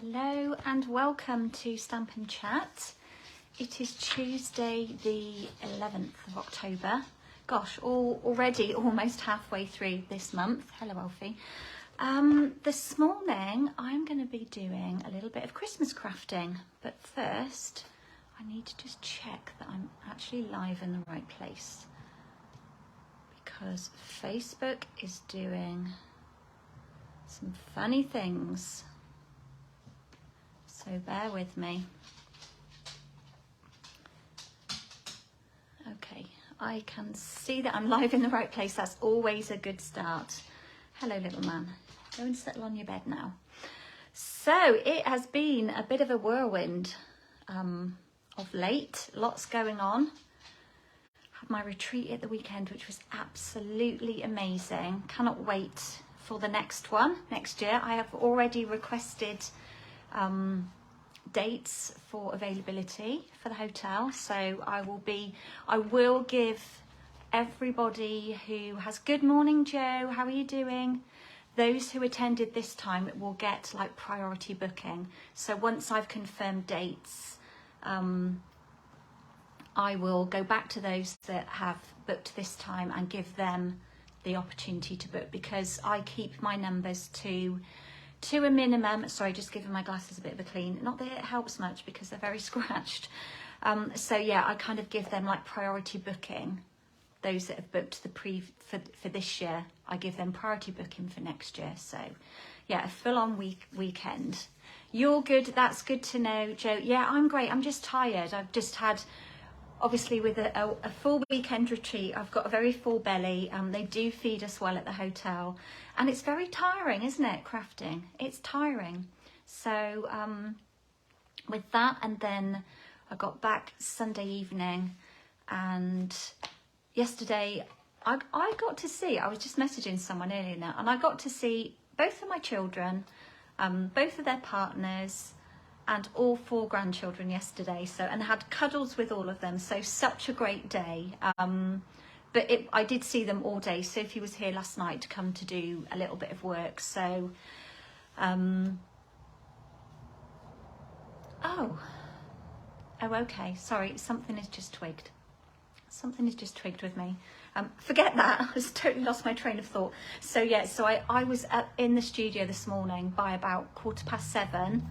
Hello and welcome to Stampin' Chat. It is Tuesday the 11th of October. Gosh, already almost halfway through this month. Hello Alfie. This morning I'm going to be doing a little bit of Christmas crafting, but first I need to just check that I'm actually live in the right place because Facebook is doing some funny things. So bear with me. Okay, I can see that I'm live in the right place. That's always a good start. Hello, little man. Go and settle on your bed now. So it has been a bit of a whirlwind of late. Lots going on. Had my retreat at the weekend, which was absolutely amazing. Cannot wait for the next one next year. I have already requested dates for availability for the hotel, so I will give everybody who has, good morning Joe, how are you doing? Those who attended this time will get like priority booking. So once I've confirmed dates, I will go back to those that have booked this time and give them the opportunity to book, because I keep my numbers to a minimum. Sorry, just giving my glasses a bit of a clean. Not that it helps much because they're very scratched. So yeah, I kind of give them like priority booking. Those that have booked the for this year, I give them priority booking for next year. So yeah, a full-on weekend. You're good. That's good to know, Joe. Yeah, I'm great. I'm just tired. I've just had, obviously with a full weekend retreat, I've got a very full belly. They do feed us well at the hotel, and it's very tiring, isn't it, crafting? It's tiring. So with that, and then I got back Sunday evening, and yesterday I got to see, I was just messaging someone earlier now, and I got to see both of my children, both of their partners, and all 4 grandchildren yesterday, so, and had cuddles with all of them, so such a great day. But I did see them all day. Sophie was here last night to come to do a little bit of work, so oh okay, sorry, something has just twigged with me. Forget that, I just totally lost my train of thought. So yeah, so I was in the studio this morning by about 7:15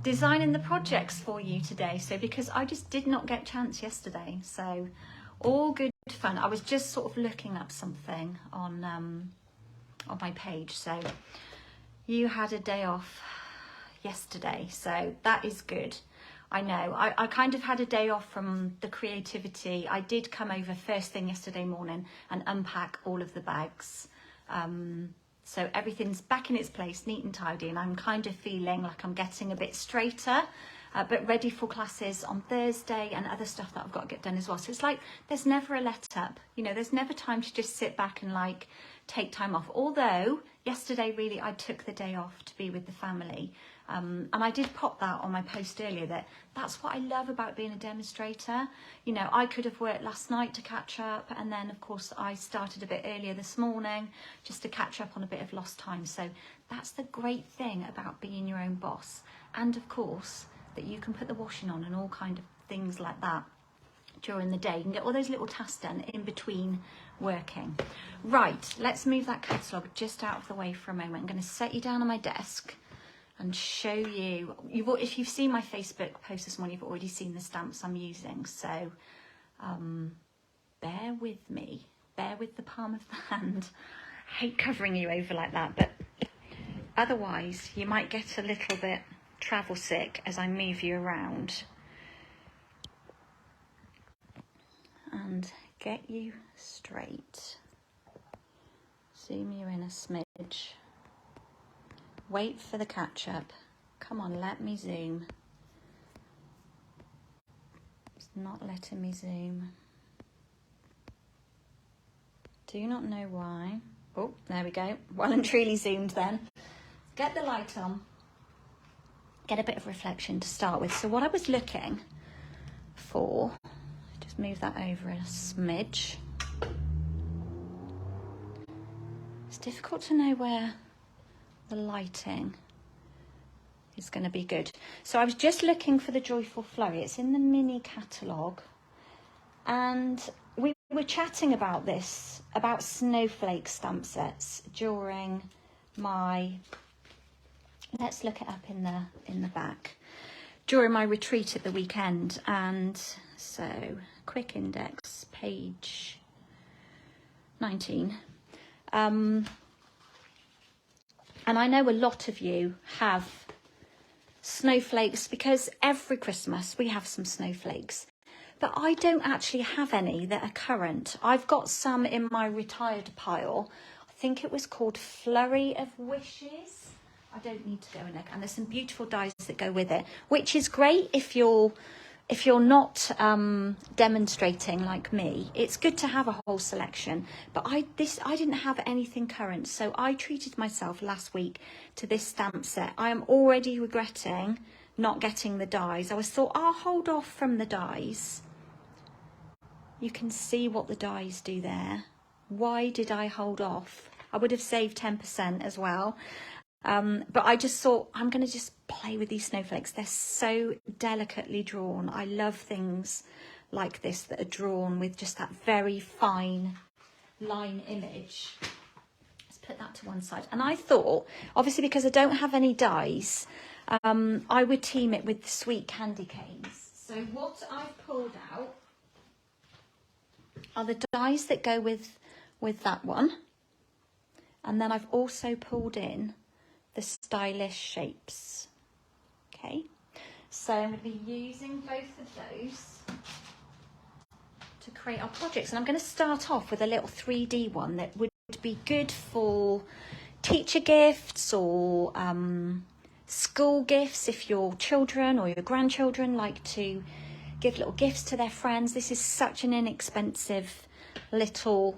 designing the projects for you today, so because I just did not get a chance yesterday. So all good fun. I was just sort of looking up something on my page. So you had a day off yesterday, so that is good. I know I kind of had a day off from the creativity. I did come over first thing yesterday morning and unpack all of the bags. So everything's back in its place, neat and tidy, and I'm kind of feeling like I'm getting a bit straighter, but ready for classes on Thursday and other stuff that I've got to get done as well. So it's like there's never a let up, you know, there's never time to just sit back and like take time off. Although yesterday really I took the day off to be with the family. And I did pop that on my post earlier, that's what I love about being a demonstrator. You know, I could have worked last night to catch up, and then of course I started a bit earlier this morning just to catch up on a bit of lost time. So that's the great thing about being your own boss. And of course that you can put the washing on and all kind of things like that during the day. You can get all those little tasks done in between working. Right, let's move that catalogue just out of the way for a moment. I'm going to set you down on my desk and show you, if you've seen my Facebook post this morning, you've already seen the stamps I'm using. So bear with me, bear with the palm of the hand. I hate covering you over like that, but otherwise you might get a little bit travel sick as I move you around and get you straight. Zoom you in a smidge. Wait for the catch up. Come on, let me zoom. It's not letting me zoom. Do not know why. Oh, there we go. Well and truly zoomed then. Get the light on. Get a bit of reflection to start with. So what I was looking for, just move that over a smidge. It's difficult to know where the lighting is going to be good. So I was just looking for the Joyful Flurry. It's in the mini catalogue. And we were chatting about this, about snowflake stamp sets during my, let's look it up in the back, during my retreat at the weekend. And so quick index, page 19. And I know a lot of you have snowflakes because every Christmas we have some snowflakes. But I don't actually have any that are current. I've got some in my retired pile. I think it was called Flurry of Wishes. I don't need to go and look. And there's some beautiful dies that go with it, which is great if you're not demonstrating like me. It's good to have a whole selection. But I didn't have anything current, so I treated myself last week to this stamp set. I am already regretting not getting the dies. I was thought I'll hold off from the dies. You can see what the dies do there. Why did I hold off? I would have saved 10% as well. But I just thought I'm going to just play with these snowflakes. They're so delicately drawn. I love things like this that are drawn with just that very fine line image. Let's put that to one side. And I thought, obviously because I don't have any dies, I would team it with the sweet candy canes. So what I've pulled out are the dies that go with that one. And then I've also pulled in the stylish shapes. Okay, so I'm going to be using both of those to create our projects. And I'm going to start off with a little 3D one that would be good for teacher gifts or school gifts if your children or your grandchildren like to give little gifts to their friends. This is such an inexpensive little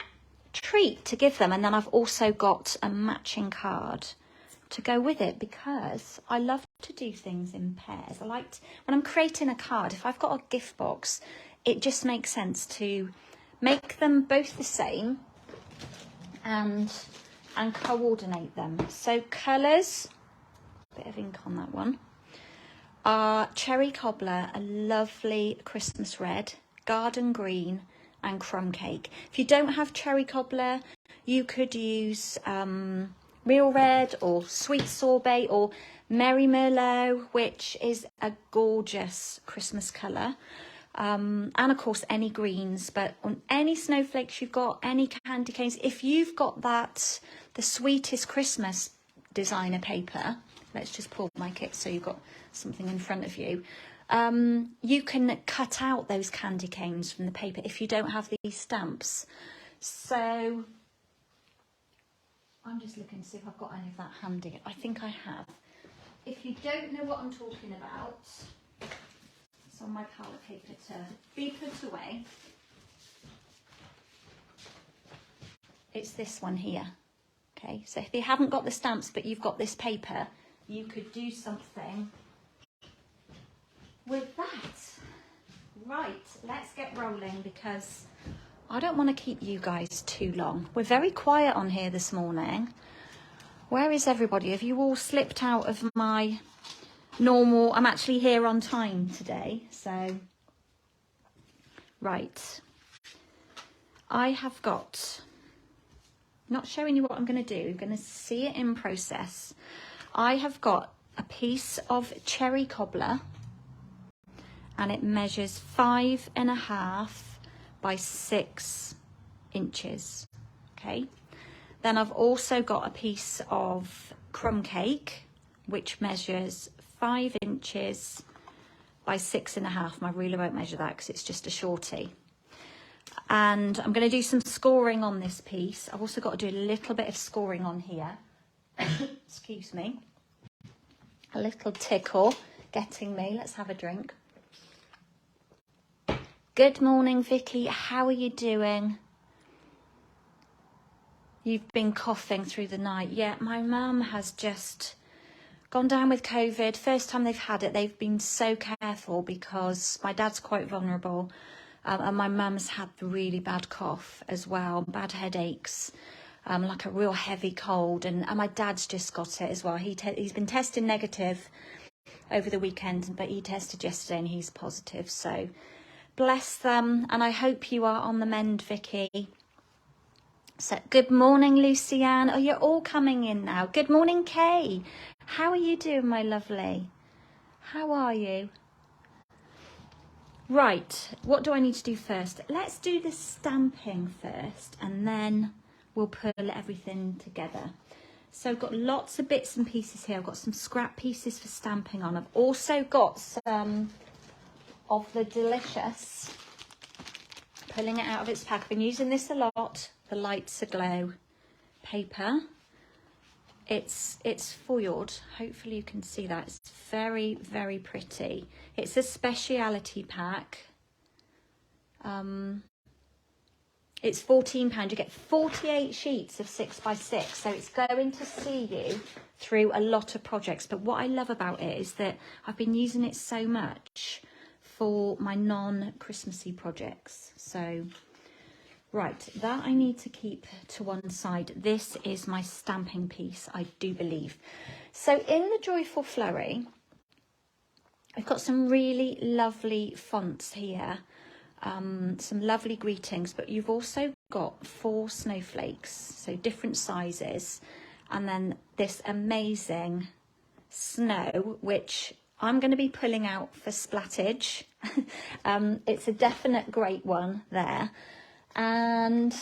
treat to give them. And then I've also got a matching card to go with it because I love to do things in pairs. I like when I'm creating a card, if I've got a gift box, it just makes sense to make them both the same and coordinate them. So colours, bit of ink on that one, are Cherry Cobbler, a lovely Christmas red, Garden Green and Crumb Cake. If you don't have Cherry Cobbler, you could use Real Red or Sweet Sorbet or Merry Merlot, which is a gorgeous Christmas colour. And of course any greens, but on any snowflakes you've got, any candy canes, if you've got that, the Sweetest Christmas designer paper, let's just pull my kit so you've got something in front of you. You can cut out those candy canes from the paper if you don't have these stamps. So I'm just looking to see if I've got any of that handy. I think I have. If you don't know what I'm talking about, it's on my palette paper to be put away. It's this one here. Okay, so if you haven't got the stamps but you've got this paper, you could do something with that. Right, let's get rolling because I don't want to keep you guys too long. We're very quiet on here this morning. Where is everybody? Have you all slipped out of my normal? I'm actually here on time today, so right. I have got, not showing you what I'm going to do, you're going to see it in process. I have got a piece of Cherry Cobbler and it measures 5.5 by 6 inches. Okay, then I've also got a piece of Crumb Cake which measures 5 inches by 6.5. My ruler won't measure that because it's just a shorty. And I'm going to do some scoring on this piece. I've also got to do a little bit of scoring on here. Excuse me. A little tickle getting me. Let's have a drink. Good morning, Vicky. How are you doing? You've been coughing through the night. Yeah, my mum has just gone down with COVID. First time they've had it, they've been so careful because my dad's quite vulnerable. And my mum's had the really bad cough as well, bad headaches, like a real heavy cold. And my dad's just got it as well. He's been tested negative over the weekend, but he tested yesterday and he's positive. So bless them, and I hope you are on the mend, Vicky. So good morning, Lucianne. Oh, you're all coming in now. Good morning, Kay. How are you doing, my lovely? How are you? Right, what do I need to do first? Let's do the stamping first, and then we'll pull everything together. So I've got lots of bits and pieces here. I've got some scrap pieces for stamping on. I've also got some of the delicious, pulling it out of its pack. I've been using this a lot. The Lights Aglow paper. It's foiled. Hopefully you can see that. It's very, very pretty. It's a speciality pack. It's £14. You get 48 sheets of 6x6. So it's going to see you through a lot of projects. But what I love about it is that I've been using it so much for my non-Christmassy projects. So, right, that I need to keep to one side. This is my stamping piece, I do believe. So in the Joyful Flurry, I've got some really lovely fonts here. Some lovely greetings, but you've also got 4 snowflakes, so different sizes, and then this amazing snow, which I'm going to be pulling out for splattage. It's a definite great one there. And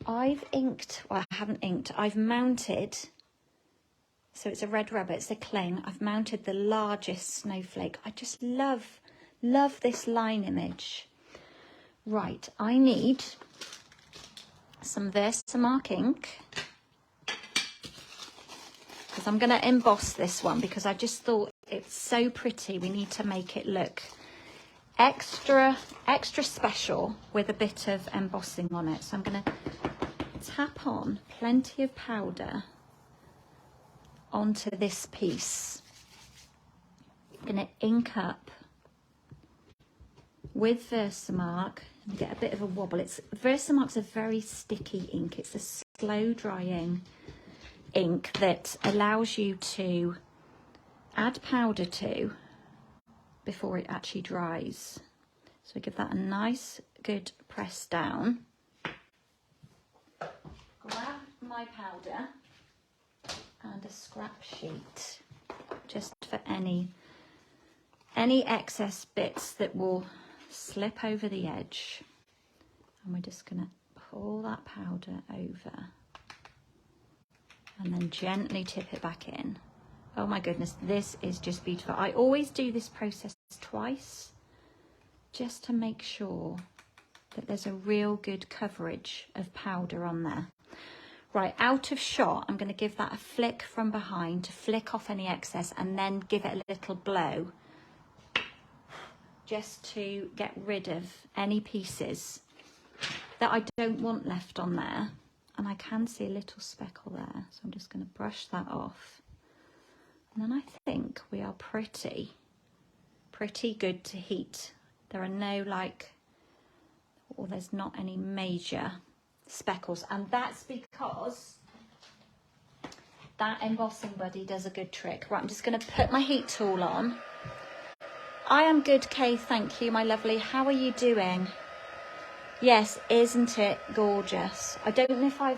I've inked, well, I haven't inked, I've mounted, so it's a red rubber, it's a cling. I've mounted the largest snowflake. I just love this line image. Right, I need some Versamark ink, because I'm going to emboss this one, because I just thought it's so pretty. We need to make it look extra special with a bit of embossing on it. So I'm going to tap on plenty of powder onto this piece. I'm going to ink up with Versamark and get a bit of a wobble. Versamark's a very sticky ink. It's a slow drying ink that allows you to add powder to before it actually dries. So I give that a nice good press down. Grab my powder and a scrap sheet just for any excess bits that will slip over the edge. And we're just going to pull that powder over and then gently tip it back in. Oh my goodness, this is just beautiful. I always do this process twice just to make sure that there's a real good coverage of powder on there. Right, out of shot, I'm going to give that a flick from behind to flick off any excess, and then give it a little blow just to get rid of any pieces that I don't want left on there. And I can see a little speckle there, so I'm just going to brush that off. And then I think we are pretty good to heat. There are no there's not any major speckles, and that's because that embossing buddy does a good trick. Right, I'm just going to put my heat tool on. I am good, Kay, thank you, my lovely. How are you doing? Yes, isn't it gorgeous? I don't know if I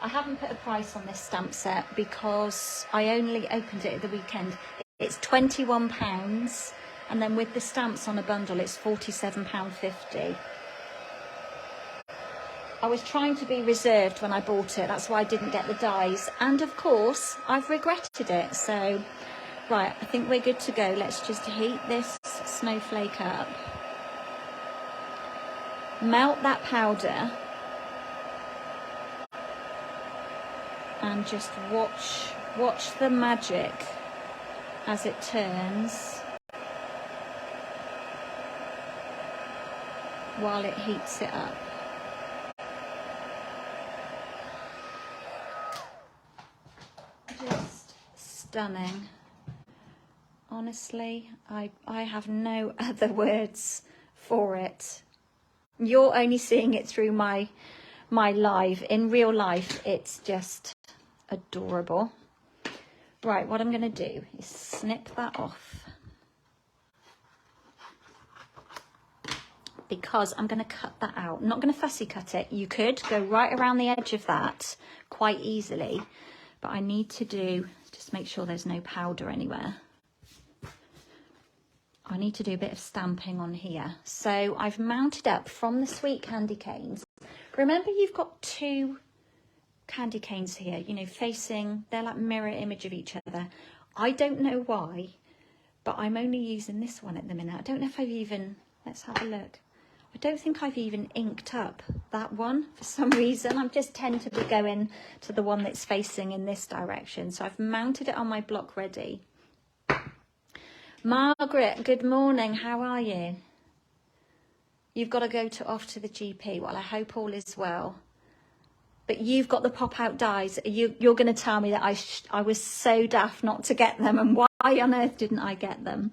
haven't put a price on this stamp set because I only opened it at the weekend. It's £21, and then with the stamps on a bundle, it's £47.50. I was trying to be reserved when I bought it. That's why I didn't get the dies. And of course, I've regretted it. So, right, I think we're good to go. Let's just heat this snowflake up. Melt that powder. And just watch the magic as it turns while it heats it up. Just stunning. Honestly, I have no other words for it. You're only seeing it through my live. In real life, it's just adorable. Right, what I'm going to do is snip that off, because I'm going to cut that out. I'm not going to fussy cut it. You could go right around the edge of that quite easily, but I need to do, just make sure there's no powder anywhere. I need to do a bit of stamping on here. So I've mounted up from the sweet candy canes. Remember, you've got two candy canes here, you know, facing, they're like mirror image of each other. I don't know why, but I'm only using this one at the minute. I don't know if I've even, let's have a look. I don't think I've even inked up that one for some reason. I just tend to be going to the one that's facing in this direction. So I've mounted it on my block ready. Margaret, good morning. How are you? You've got to go off to the GP. Well, I hope all is well. But you've got the pop-out dies. You're going to tell me that I was so daft not to get them, and why on earth didn't I get them?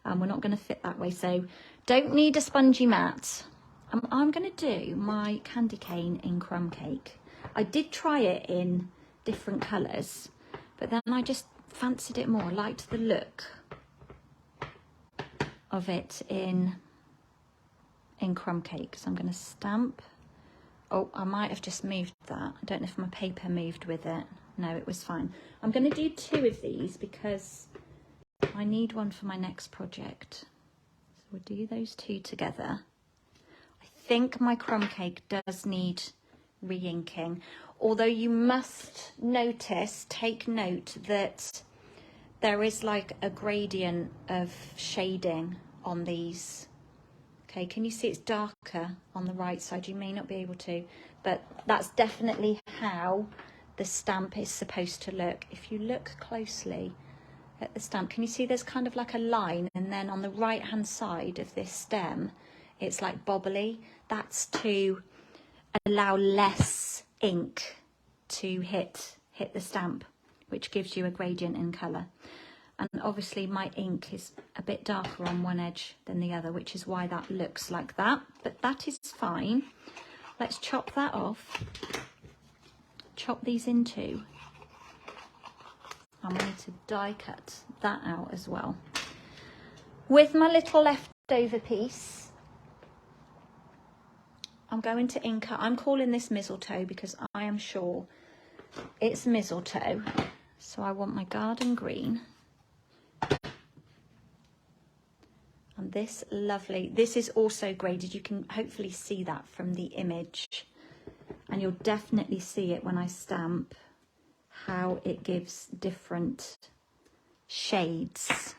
We're not going to fit that way, so don't need a spongy mat. I'm going to do my candy cane in crumb cake. I did try it in different colours, but then I just fancied it more. I liked the look of it in crumb cake. So I'm going to stamp. Oh, I might have just moved that. I don't know if my paper moved with it. No, it was fine. I'm going to do two of these because I need one for my next project. So we'll do those two together. I think my crumb cake does need re-inking, although you must take note that there is like a gradient of shading on these. Okay, can you see it's darker on the right side? You may not be able to, but that's definitely how the stamp is supposed to look. If you look closely at the stamp, can you see there's kind of like a line, and then on the right hand side of this stem it's like bobbly. That's to allow less ink to hit the stamp, which gives you a gradient in colour. And obviously my ink is a bit darker on one edge than the other, which is why that looks like that, but that is fine. Let's chop that off, chop these in two. I'm going to die cut that out as well. With my little leftover piece, I'm going to ink up. I'm calling this mistletoe because I am sure it's mistletoe. So I want my garden green. And this lovely, this is also graded. You can hopefully see that from the image, and you'll definitely see it when I stamp, how it gives different shades.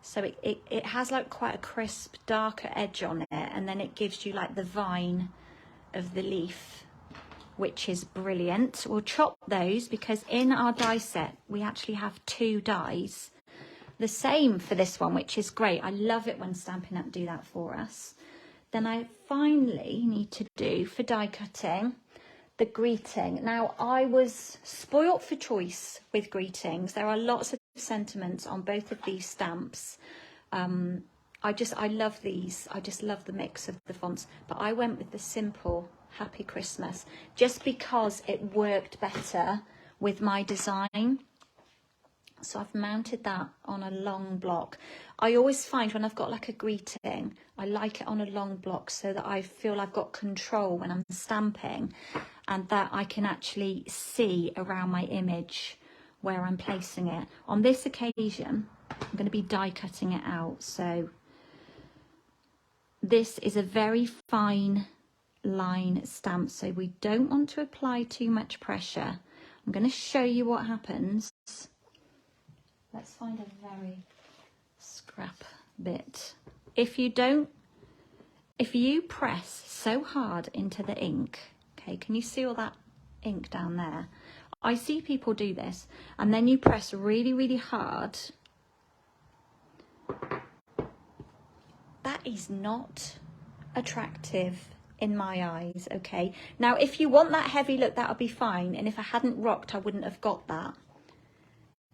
So it has like quite a crisp, darker edge on it, and then it gives you like the vine of the leaf, which is brilliant. We'll chop those because in our die set, we actually have two dies. The same for this one, which is great. I love it when Stampin' Up do that for us. Then I finally need to do, for die cutting, the greeting. Now, I was spoilt for choice with greetings. There are lots of sentiments on both of these stamps. I love these. I just love the mix of the fonts. But I went with the simple Happy Christmas just because it worked better with my design. So I've mounted that on a long block. I always find when I've got like a greeting, I like it on a long block so that I feel I've got control when I'm stamping, and that I can actually see around my image where I'm placing it. On this occasion, I'm going to be die cutting it out. So this is a very fine line stamp, so we don't want to apply too much pressure. I'm going to show you what happens. Let's find a very scrap bit. If you press so hard into the ink, okay, can you see all that ink down there? I see people do this, and then you press really, really hard. That is not attractive in my eyes, okay? Now, if you want that heavy look, that'll be fine, and if I hadn't rocked, I wouldn't have got that.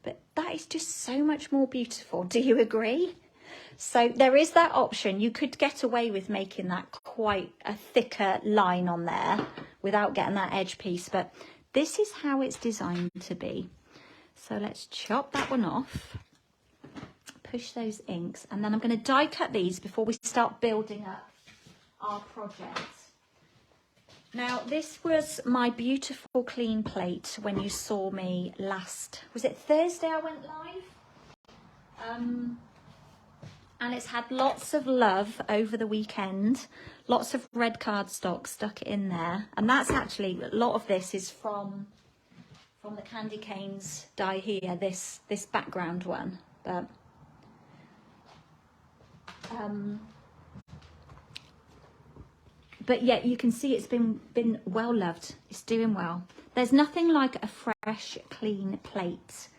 But that is just so much more beautiful. Do you agree? So there is that option. You could get away with making that quite a thicker line on there without getting that edge piece, but this is how it's designed to be. So let's chop that one off, push those inks, and then I'm going to die cut these before we start building up our project. Now, this was my beautiful clean plate when you saw me last, was it Thursday I went live? And it's had lots of love over the weekend, lots of red cardstock stuck in there. And that's actually, a lot of this is from the candy canes die here, this background one. But yeah, you can see it's been well loved. It's doing well. There's nothing like a fresh, clean plate.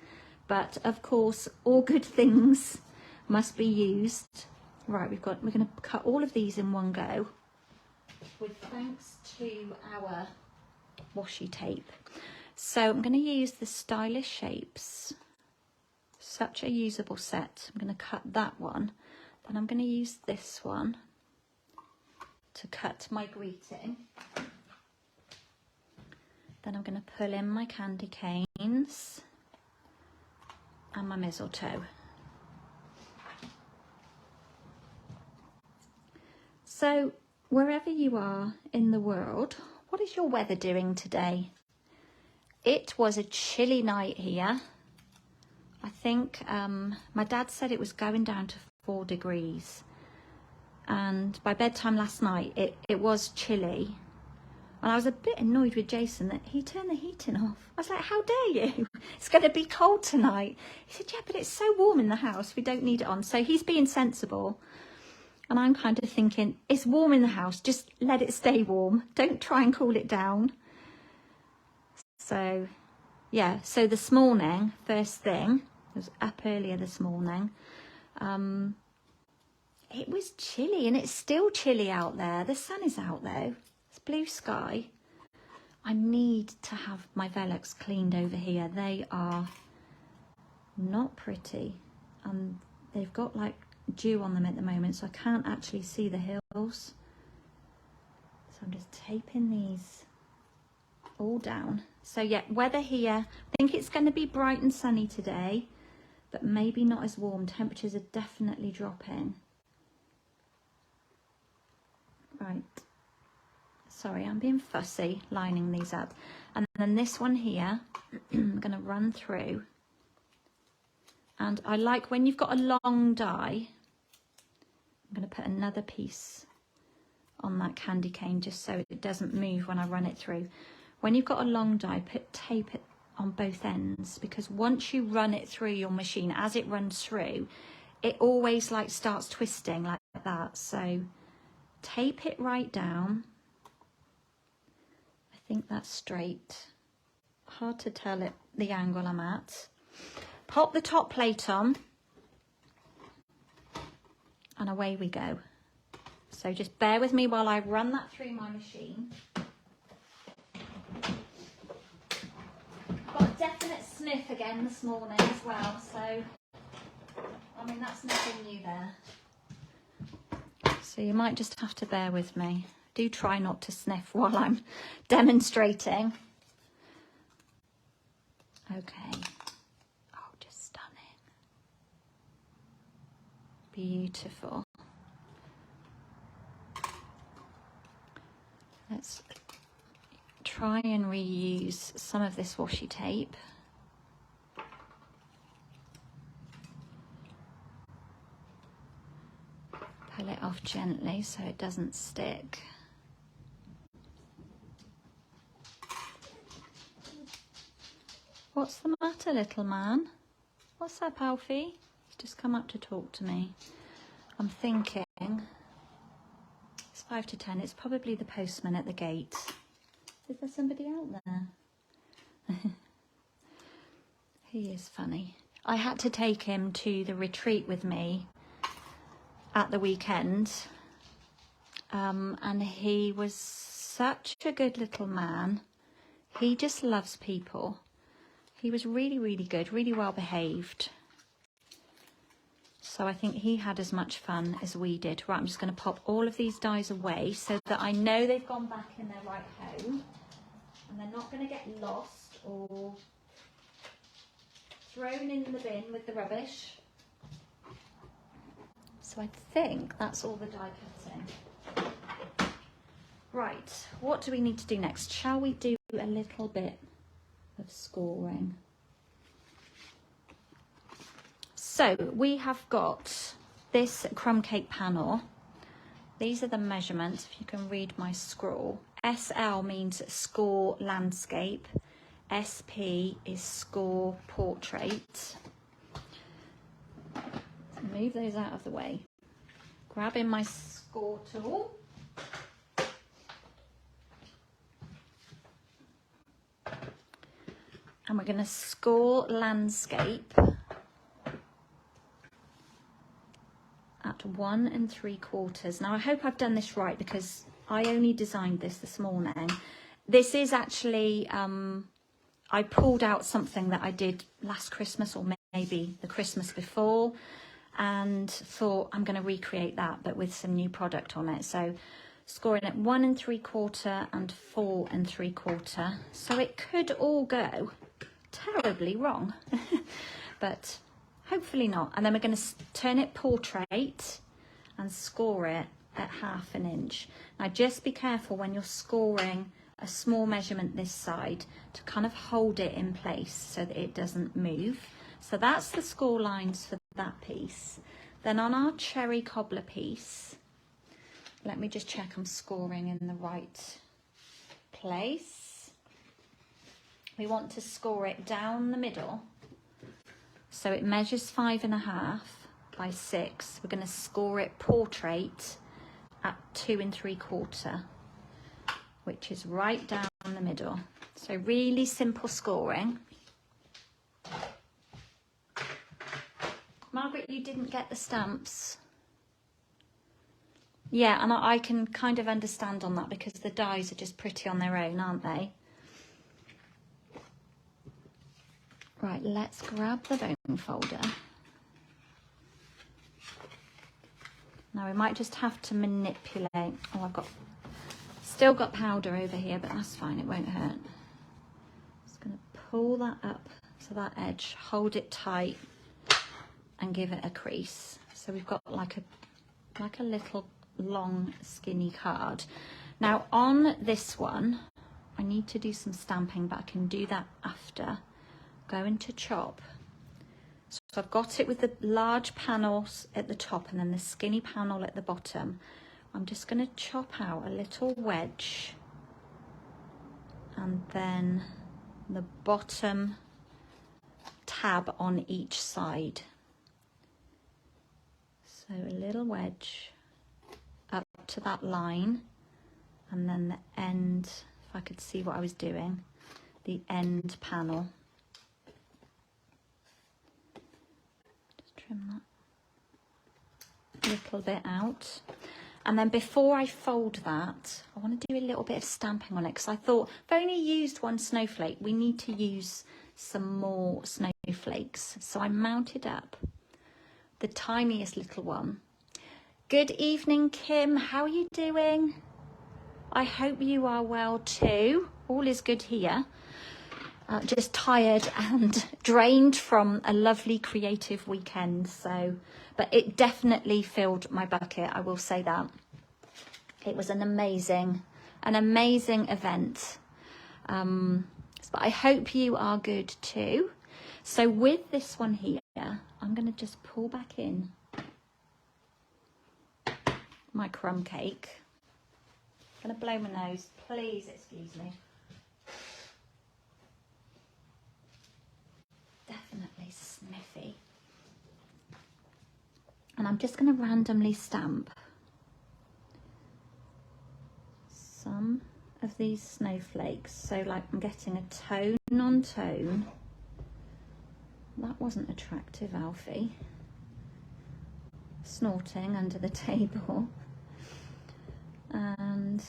But of course, all good things must be used. Right, we're going to cut all of these in one go, with thanks to our washi tape. So I'm going to use the Stylish Shapes. Such a usable set. I'm going to cut that one. Then I'm going to use this one to cut my greeting. Then I'm going to pull in my candy canes and my mistletoe. So wherever you are in the world, what is your weather doing today? It was a chilly night here. I think my dad said it was going down to 4 degrees. And by bedtime last night, it was chilly. And I was a bit annoyed with Jason that he turned the heating off. I was like, how dare you? It's going to be cold tonight. He said, yeah, but it's so warm in the house. We don't need it on. So he's being sensible. And I'm kind of thinking, it's warm in the house. Just let it stay warm. Don't try and cool it down. So, yeah. So this morning, first thing, I was up earlier this morning. It was chilly, and it's still chilly out there. The sun is out though. It's blue sky. I need to have my Velux cleaned over here. They are not pretty, and they've got like dew on them at the moment, so I can't actually see the hills. So I'm just taping these all down. So yeah, weather here, I think it's going to be bright and sunny today, but maybe not as warm. Temperatures are definitely dropping. Right, sorry, I'm being fussy lining these up. And then this one here, I'm going to run through. And I like when you've got a long die, I'm going to put another piece on that candy cane just so it doesn't move when I run it through. When you've got a long die, tape it on both ends, because once you run it through your machine, as it runs through, it always like starts twisting like that. So tape it right down. I think that's straight. Hard to tell it the angle I'm at. Pop the top plate on, and away we go. So just bear with me while I run that through my machine. Got a definite sniff again this morning as well, so I mean that's nothing new there. So you might just have to bear with me. Do try not to sniff while I'm demonstrating. Okay. Oh, just stunning. Beautiful. Let's try and reuse some of this washi tape. Pull it off gently so it doesn't stick. What's the matter, little man? What's up, Alfie? He's just come up to talk to me. I'm thinking, it's 5 to 10, it's probably the postman at the gate. Is there somebody out there? He is funny. I had to take him to the retreat with me at the weekend, and he was such a good little man. He just loves people. He was really, really good, really well behaved. So I think he had as much fun as we did. Right, I'm just going to pop all of these dies away so that I know they've gone back in their right home, and they're not going to get lost or thrown in the bin with the rubbish. So I think that's all the die cutting. Right, what do we need to do next? Shall we do a little bit of scoring? So we have got this crumb cake panel. These are the measurements, if you can read my scroll. SL means score landscape. SP is score portrait. Move those out of the way. Grabbing my score tool. And we're going to score landscape at 1 3/4. Now I hope I've done this right because I only designed this morning. This is actually, I pulled out something that I did last Christmas or maybe the Christmas before and thought I'm going to recreate that but with some new product on it. So scoring at 1 3/4 and 4 3/4. So it could all go terribly wrong, but hopefully not. And then we're going to turn it portrait and score it at 1/2 inch. Now just be careful when you're scoring a small measurement this side to kind of hold it in place so that it doesn't move. So that's the score lines for that piece. Then on our cherry cobbler piece, let me just check I'm scoring in the right place. We want to score it down the middle. So it measures 5.5 by 6. We're going to score it portrait at 2 3/4, which is right down the middle. So really simple scoring. Margaret, you didn't get the stamps. Yeah, and I can kind of understand on that because the dies are just pretty on their own, aren't they? Right, let's grab the bone folder. Now we might just have to manipulate. Oh, I've still got powder over here, but that's fine, it won't hurt. Just gonna pull that up to that edge, hold it tight and give it a crease. So we've got like a little long skinny card. Now on this one, I need to do some stamping, but I can do that after. Going to chop. So I've got it with the large panels at the top and then the skinny panel at the bottom. I'm just going to chop out a little wedge and then the bottom tab on each side. So a little wedge up to that line and then the end, if I could see what I was doing, the end panel. Trim that little bit out, and then before I fold that I want to do a little bit of stamping on it because I thought I've only used one snowflake, we need to use some more snowflakes. So I mounted up the tiniest little one. Good evening, Kim, how are you doing? I hope you are well too. All is good here. Just tired and drained from a lovely creative weekend. So, but it definitely filled my bucket, I will say that. It was an amazing event. But I hope you are good too. So with this one here, I'm going to just pull back in my crumb cake. I'm going to blow my nose, please excuse me. Definitely sniffy. And I'm just going to randomly stamp some of these snowflakes. So like I'm getting a tone on tone. That wasn't attractive, Alfie. Snorting under the table. And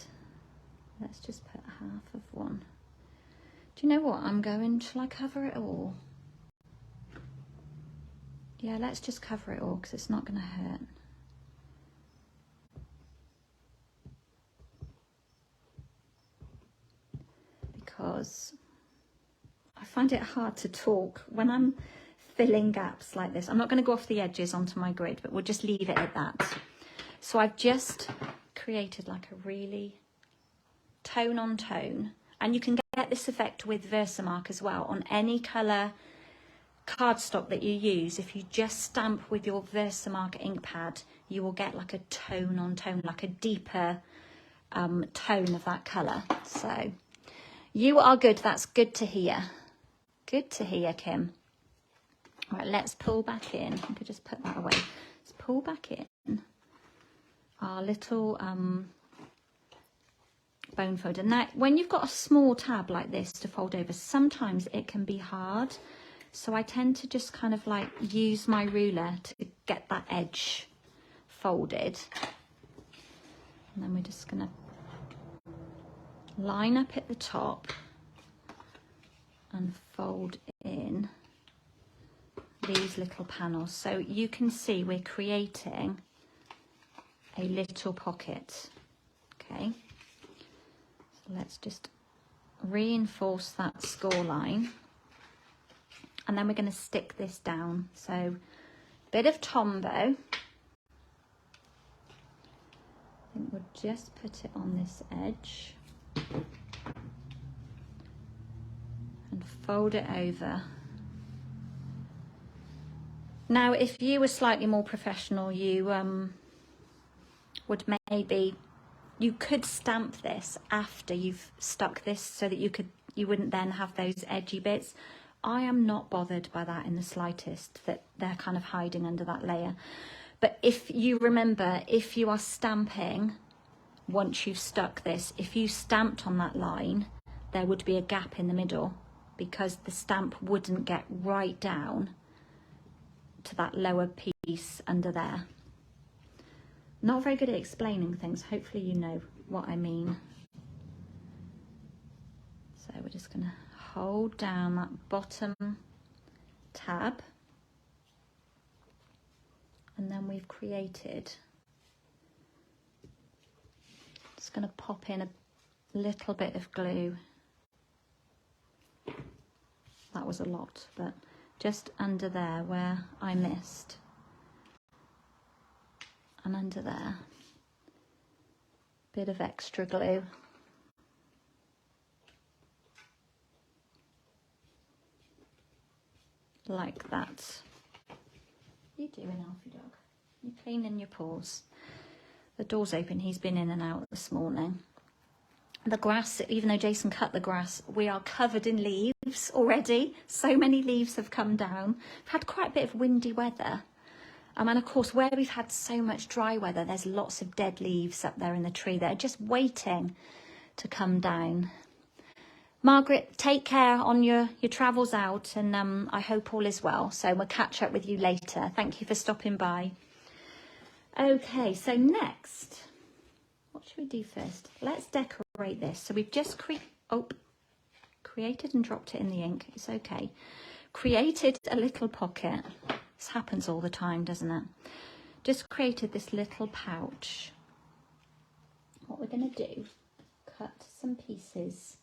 let's just put half of one. Do you know what? Shall I cover it all? Yeah, let's just cover it all because it's not going to hurt. Because I find it hard to talk when I'm filling gaps like this. I'm not going to go off the edges onto my grid, but we'll just leave it at that. So I've just created like a really tone on tone, and you can get this effect with Versamark as well on any colour cardstock that you use. If you just stamp with your Versamark ink pad, you will get like a tone on tone, like a deeper tone of that colour. So you are good. That's good to hear. Good to hear, Kim. All right, let's pull back in. I could just put that away. Let's pull back in our little bone folder. Now, when you've got a small tab like this to fold over, sometimes it can be hard. So I tend to just kind of like use my ruler to get that edge folded. And then we're just going to line up at the top and fold in these little panels. So you can see we're creating a little pocket. Okay. So let's just reinforce that score line. And then we're going to stick this down. So a bit of Tombow. I think we'll just put it on this edge and fold it over. Now, if you were slightly more professional, you you could stamp this after you've stuck this so that you wouldn't then have those edgy bits. I am not bothered by that in the slightest, that they're kind of hiding under that layer. But if you remember, if you are stamping, once you've stuck this, if you stamped on that line, there would be a gap in the middle because the stamp wouldn't get right down to that lower piece under there. Not very good at explaining things. Hopefully you know what I mean. So we're just going to hold down that bottom tab, and then we've created, just going to pop in a little bit of glue. That was a lot, but just under there where I missed, and under there, bit of extra glue. Like that. What are you doing, Alfie dog? You're cleaning your paws. The door's open. He's been in and out this morning. The grass, even though Jason cut the grass, we are covered in leaves already. So many leaves have come down. We've had quite a bit of windy weather. And of course, where we've had so much dry weather, there's lots of dead leaves up there in the tree that are just waiting to come down. Margaret, take care on your travels out, and I hope all is well. So we'll catch up with you later. Thank you for stopping by. Okay, so next, what should we do first? Let's decorate this. So we've just created and dropped it in the ink. It's okay. Created a little pocket. This happens all the time, doesn't it? Just created this little pouch. What we're going to do, cut some pieces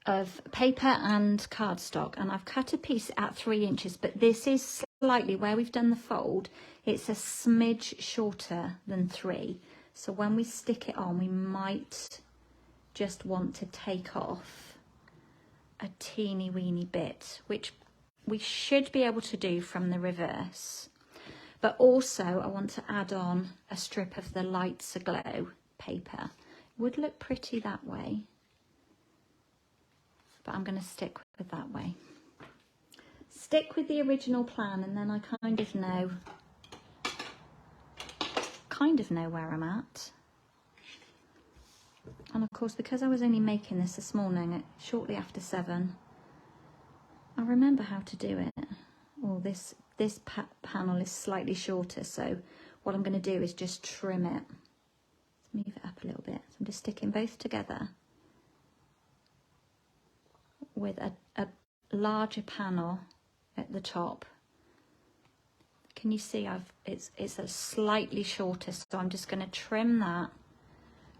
of paper and cardstock, and I've cut a piece at 3 inches, but this is slightly, where we've done the fold, it's a smidge shorter than 3. So when we stick it on, we might just want to take off a teeny weeny bit, which we should be able to do from the reverse. But also I want to add on a strip of the Lights Aglow paper. It would look pretty that way, but I'm going to stick with that way. Stick with the original plan, and then I kind of know where I'm at. And of course, because I was only making this morning at shortly after 7, I remember how to do it. Well, this panel is slightly shorter, so what I'm going to do is just trim it. Let's move it up a little bit. So I'm just sticking both together with a larger panel at the top. Can you see it's a slightly shorter, so I'm just going to trim that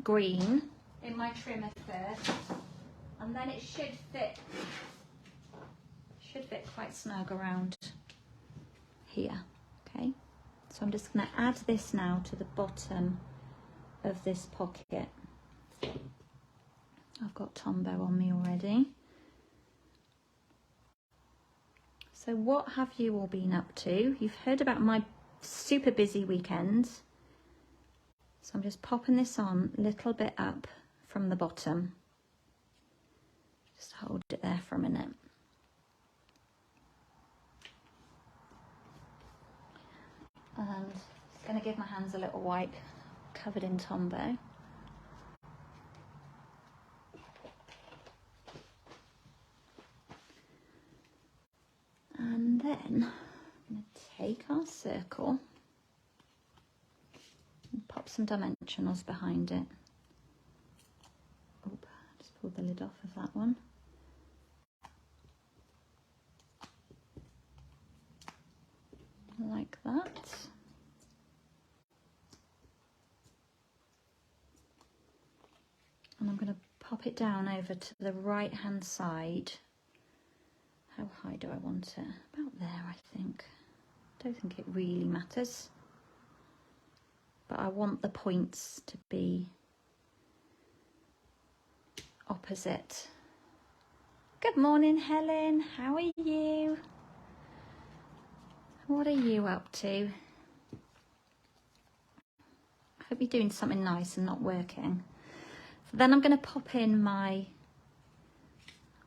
green in my trimmer first, and then it should should fit quite snug around here. Okay, so I'm just going to add this now to the bottom of this pocket. I've got Tombow on me already. So what have you all been up to? You've heard about my super busy weekend. So I'm just popping this on a little bit up from the bottom. Just hold it there for a minute. And I'm going to give my hands a little wipe, covered in Tombow. And then I'm going to take our circle and pop some dimensionals behind it. Oh, just pulled the lid off of that one. Like that. And I'm going to pop it down over to the right hand side. How high do I want it? About there, I think. Don't think it really matters. But I want the points to be opposite. Good morning, Helen. How are you? What are you up to? I hope you're doing something nice and not working. So then I'm going to pop in my... I'm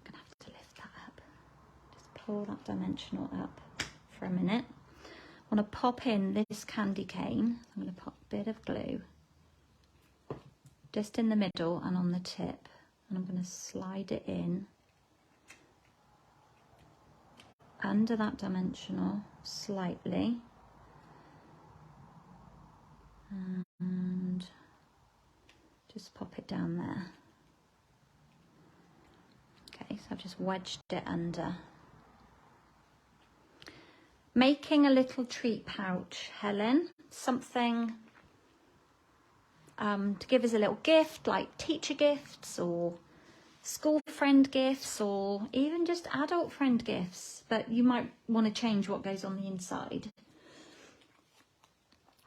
going to have to lift that up. Just pull that dimensional up for a minute. I want to pop in this candy cane. I'm going to pop a bit of glue just in the middle and on the tip. And I'm going to slide it in under that dimensional slightly. And just pop it down there. Okay, so I've just wedged it under. Making a little treat pouch, Helen. Something to give as a little gift, like teacher gifts or school friend gifts or even just adult friend gifts. But you might want to change what goes on the inside.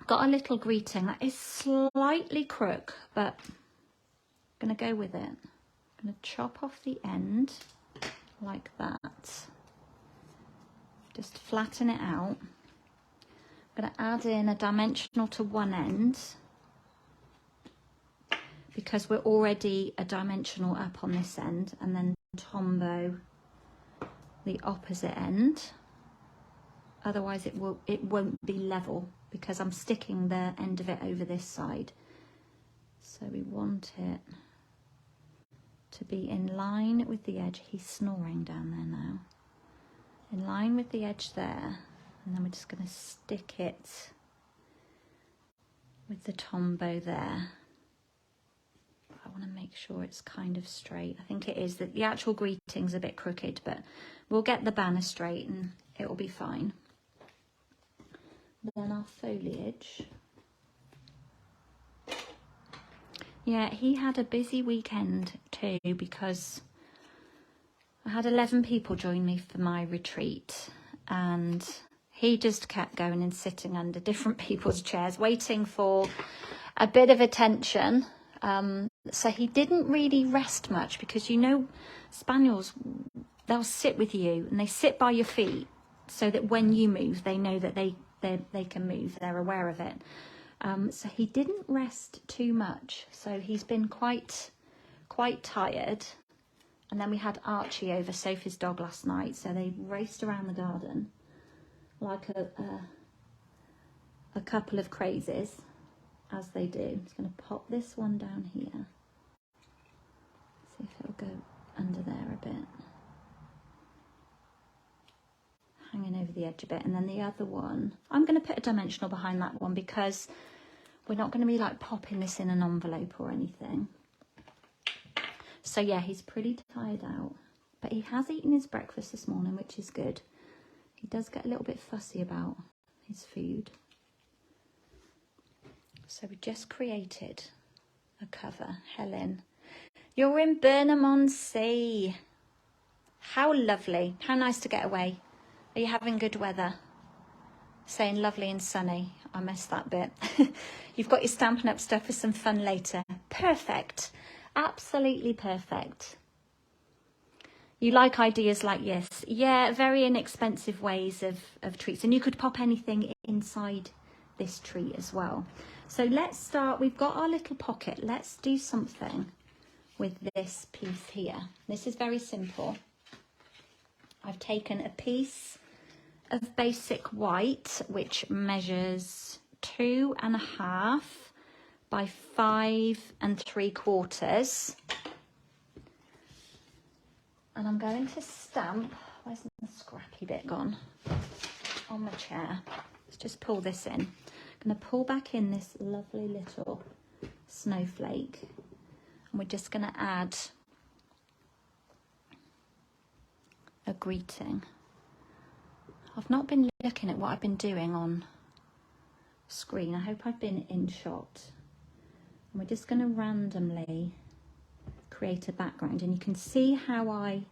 Got a little greeting that is slightly crook, but I'm going to go with it. I'm going to chop off the end like that. Just flatten it out. I'm going to add in a dimensional to one end because we're already a dimensional up on this end, and then Tombow the opposite end. Otherwise it won't be level because I'm sticking the end of it over this side. So we want it to be in line with the edge. He's snoring down there now. In line with the edge there, and then we're just going to stick it with the Tombow there. I want to make sure it's kind of straight. I think it is. That the actual greeting's a bit crooked, but we'll get the banner straight and it will be fine. Then our foliage. Yeah, he had a busy weekend too because I had 11 people join me for my retreat, and he just kept going and sitting under different people's chairs waiting for a bit of attention. So he didn't really rest much because, you know, spaniels, they'll sit with you and they sit by your feet so that when you move, they know that they can move, they're aware of it. So he didn't rest too much. So he's been quite tired. And then we had Archie over, Sophie's dog, last night. So they raced around the garden like a couple of crazies, as they do. I'm just going to pop this one down here. See if it'll go under there a bit. Hanging over the edge a bit. And then the other one, I'm going to put a dimensional behind that one because we're not going to be like popping this in an envelope or anything. So yeah, he's pretty tired out, but he has eaten his breakfast this morning, which is good. He does get a little bit fussy about his food. So we just created a cover. Helen, you're in Burnham-on-Sea. How lovely. How nice to get away. Are you having good weather? Saying lovely and sunny. I missed that bit. You've got your Stampin' Up stuff for some fun later. Perfect. Absolutely perfect. You like ideas like this. Yeah, very inexpensive ways of treats. And you could pop anything inside this treat as well. So let's start. We've got our little pocket. Let's do something with this piece here. This is very simple. I've taken a piece of basic white, which measures 2.5 by 5 3/4. And I'm going to stamp, where's the scrappy bit gone? On my chair. Let's just pull this in. I'm going to pull back in this lovely little snowflake. And we're just going to add a greeting. I've not been looking at what I've been doing on screen. I hope I've been in shot. And we're just going to randomly create a background, and you can see how I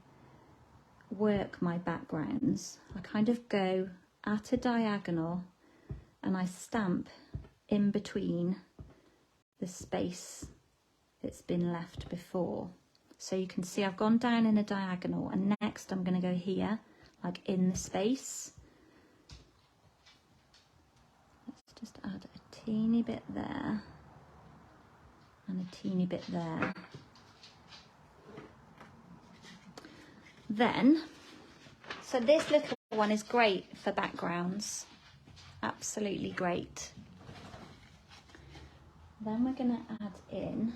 work my backgrounds. I kind of go at a diagonal and I stamp in between the space that's been left before. So you can see I've gone down in a diagonal, and next I'm going to go here, like in the space. Let's just add a teeny bit there and a teeny bit there. Then, so this little one is great for backgrounds. Absolutely great. Then we're going to add in,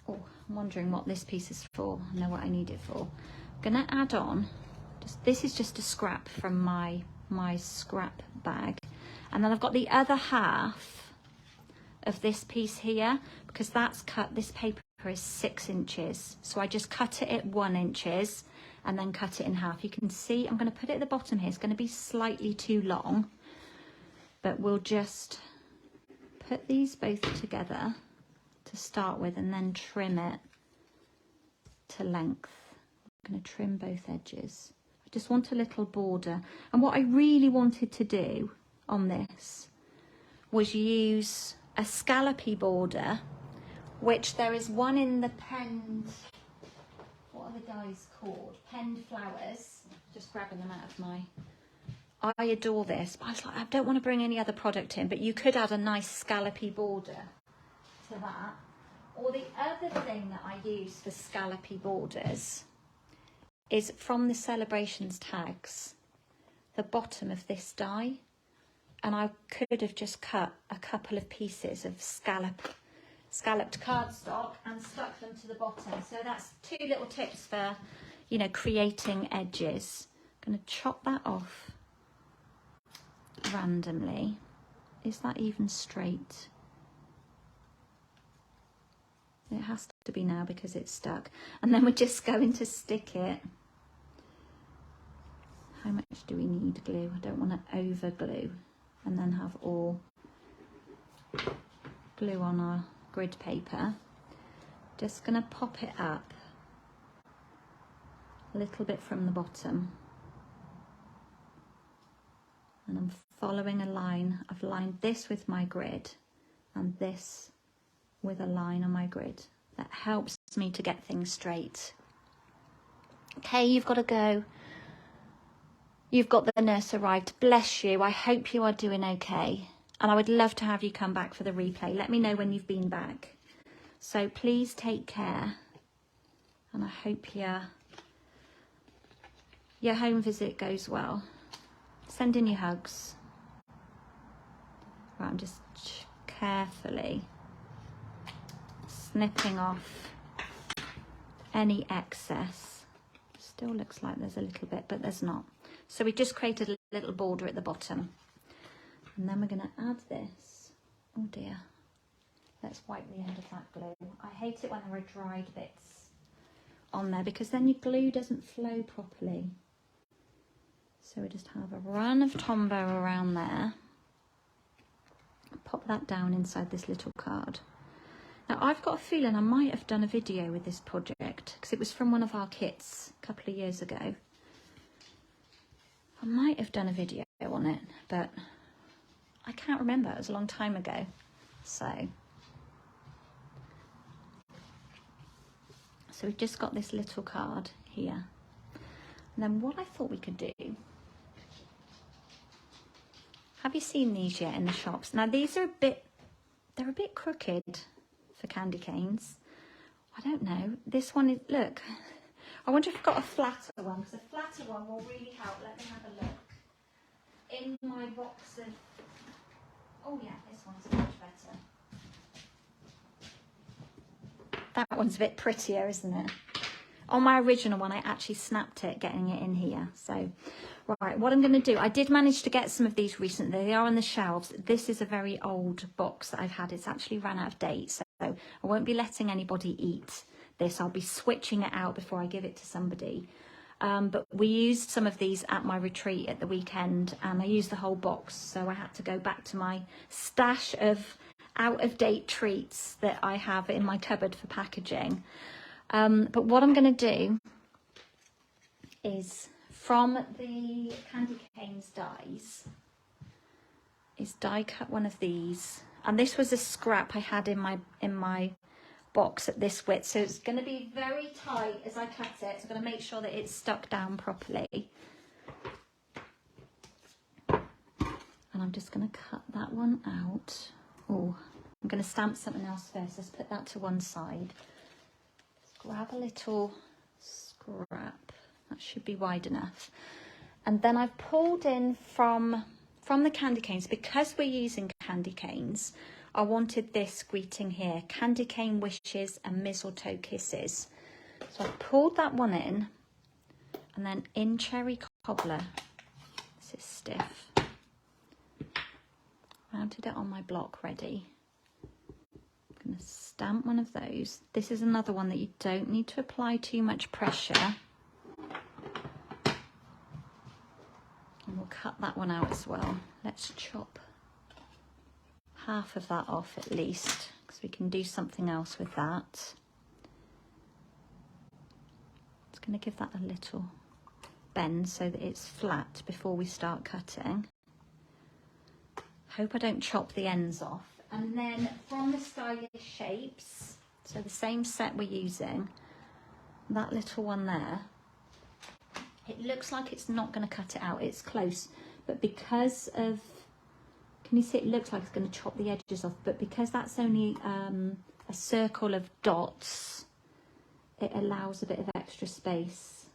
oh, I'm wondering what this piece is for. I know what I need it for. I'm going to add on, this is just a scrap from my scrap bag. And then I've got the other half of this piece here, because that's cut, this paper is 6 inches. So I just cut it at 1 inch and then cut it in half. You can see I'm going to put it at the bottom here. It's going to be slightly too long, but we'll just put these both together to start with and then trim it to length. I'm going to trim both edges. I just want a little border. And what I really wanted to do on this was use a scallopy border, which there is one in the penned, what are the dies called? Penned flowers. Just grabbing them out of my, I adore this, but I was like, I don't want to bring any other product in, but you could add a nice scallopy border to that. Or the other thing that I use for scallopy borders is from the Celebrations tags, the bottom of this die. And I could have just cut a couple of pieces of scalloped cardstock and stuck them to the bottom. So that's 2 little tips for, you know, creating edges. I'm going to chop that off randomly. Is that even straight? It has to be now because it's stuck. And then we're just going to stick it. How much do we need glue? I don't want to over glue and then have all glue on our grid paper. Just going to pop it up a little bit from the bottom, and I'm following a line. I've lined this with my grid and this with a line on my grid. That helps me to get things straight. Okay, you've got to go. You've got the nurse arrived. Bless you. I hope you are doing okay. And I would love to have you come back for the replay. Let me know when you've been back. So please take care. And I hope your home visit goes well. Send in your hugs. Right, I'm just carefully snipping off any excess. Still looks like there's a little bit, but there's not. So we just created a little border at the bottom. And then we're going to add this. Oh dear. Let's wipe the end of that glue. I hate it when there are dried bits on there, because then your glue doesn't flow properly. So we just have a run of Tombow around there. Pop that down inside this little card. Now I've got a feeling I might have done a video with this project because it was from one of our kits a couple of years ago. I might have done a video on it, but I can't remember. It was a long time ago. So we've just got this little card here. And then what I thought we could do, have you seen these yet in the shops? Now these are they're a bit crooked for candy canes. I don't know. This one is, look, I wonder if I've got a flatter one, because a flatter one will really help. Let me have a look. In my box of, oh yeah, this one's much better. That one's a bit prettier, isn't it? On my original one, I actually snapped it, getting it in here. So, right, what I'm going to do, I did manage to get some of these recently. They are on the shelves. This is a very old box that I've had. It's actually ran out of date, so I won't be letting anybody eat this. I'll be switching it out before I give it to somebody. But we used some of these at my retreat at the weekend, and I used the whole box, so I had to go back to my stash of out-of-date treats that I have in my cupboard for packaging. But what I'm going to do is, from the candy canes dies, is die cut one of these, and this was a scrap I had in my box at this width, so it's going to be very tight as I cut it. So I'm going to make sure that it's stuck down properly, and I'm just going to cut that one out. Oh, I'm going to stamp something else first. Let's put that to one side. Let's grab a little scrap. That should be wide enough. And then I've pulled in from the candy canes, because we're using candy canes, I wanted this greeting here, candy cane wishes and mistletoe kisses. So I pulled that one in, and then in cherry cobbler, this is stiff, mounted it on my block ready. I'm going to stamp one of those. This is another one that you don't need to apply too much pressure. And we'll cut that one out as well. Let's chop half of that off at least, because we can do something else with that. It's going to give that a little bend so that it's flat before we start cutting. Hope I don't chop the ends off. And then from the Stylish Shapes, so the same set we're using, that little one there, it looks like it's not going to cut it out. It's close, but because of, can you see, it looks like it's going to chop the edges off, but because that's only a circle of dots, it allows a bit of extra space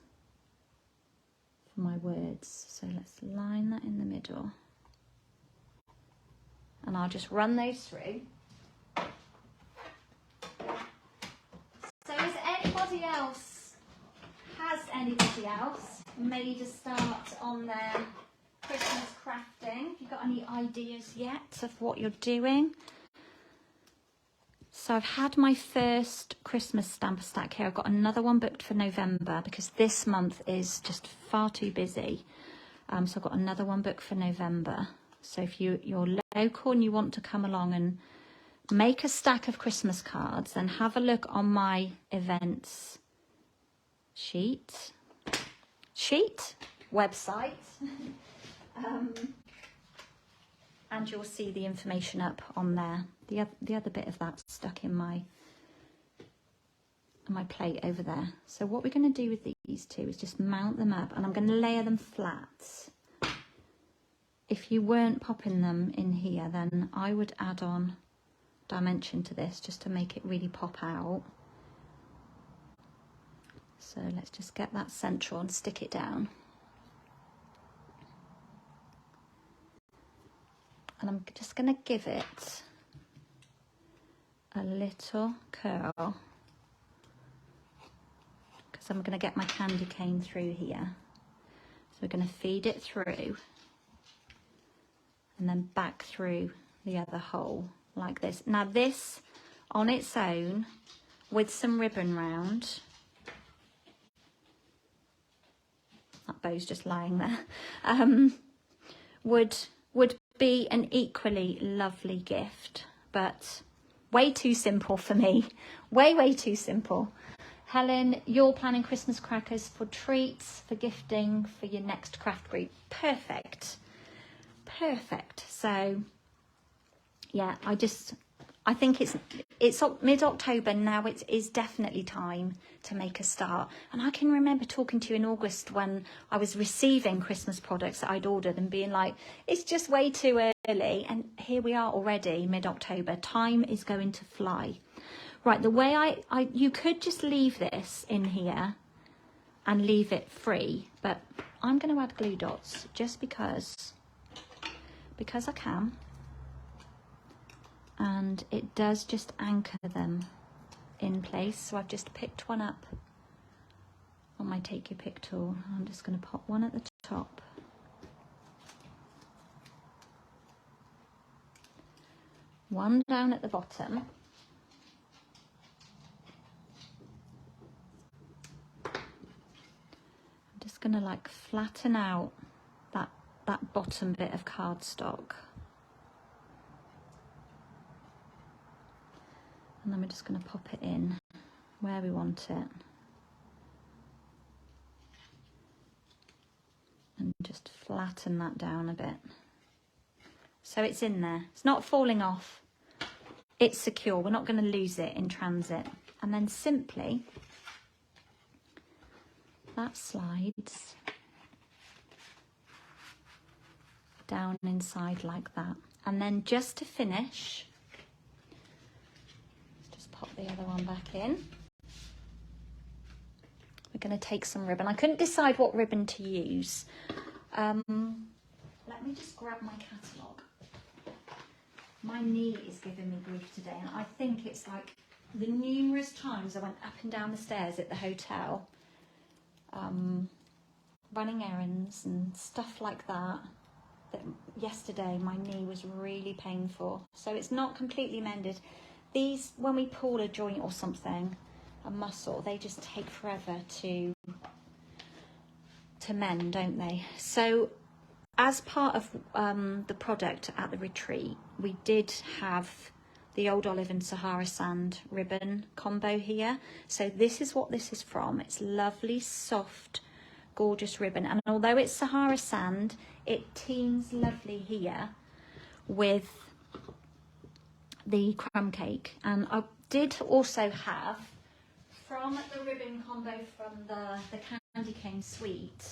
for my words. So let's line that in the middle, and I'll just run those through. So has anybody else made a start on their Christmas crafting? Have you got any ideas yet of what you're doing? So I've had my first Christmas stamper stack here. I've got another one booked for November because this month is just far too busy. So I've got another one booked for November. So if you're local and you want to come along and make a stack of Christmas cards, then have a look on my events sheet website. And you'll see the information up on there. The other bit of that's stuck in my plate over there. So what we're going to do with these two is just mount them up, and I'm going to layer them flat. If you weren't popping them in here, then I would add on dimension to this just to make it really pop out. So let's just get that central and stick it down. And I'm just going to give it a little curl, because I'm going to get my candy cane through here. So we're going to feed it through and then back through the other hole like this. Now this on its own with some ribbon round, that bow's just lying there, would be an equally lovely gift. But way too simple for me. Way too simple. Helen, you're planning Christmas crackers for treats, for gifting, for your next craft group. Perfect. Perfect. So, yeah, I think it's mid-October now. It is definitely time to make a start. And I can remember talking to you in August when I was receiving Christmas products that I'd ordered and being like, it's just way too early. And here we are already, mid-October. Time is going to fly. Right, the way you could just leave this in here and leave it free, but I'm going to add glue dots just because I can. And it does just anchor them in place. So I've just picked one up on my Take Your Pick tool. I'm just going to pop one at the top. One down at the bottom. I'm just going to like flatten out that bottom bit of cardstock. And then we're just going to pop it in where we want it. And just flatten that down a bit. So it's in there. It's not falling off. It's secure. We're not going to lose it in transit. And then simply, that slides down inside like that. And then just to finish, pop the other one back in. We're going to take some ribbon. I couldn't decide what ribbon to use. Let me just grab my catalogue. My knee is giving me grief today, and I think it's like the numerous times I went up and down the stairs at the hotel, running errands and stuff like that, that yesterday my knee was really painful. So it's not completely mended. These, when we pull a joint or something, a muscle, they just take forever to mend, don't they? So as part of the product at the retreat, we did have the Old Olive and Sahara Sand ribbon combo here. So this is what this is from. It's lovely, soft, gorgeous ribbon. And although it's Sahara Sand, it teams lovely here with the crumb cake. And I did also have, from the ribbon combo from the candy cane sweet,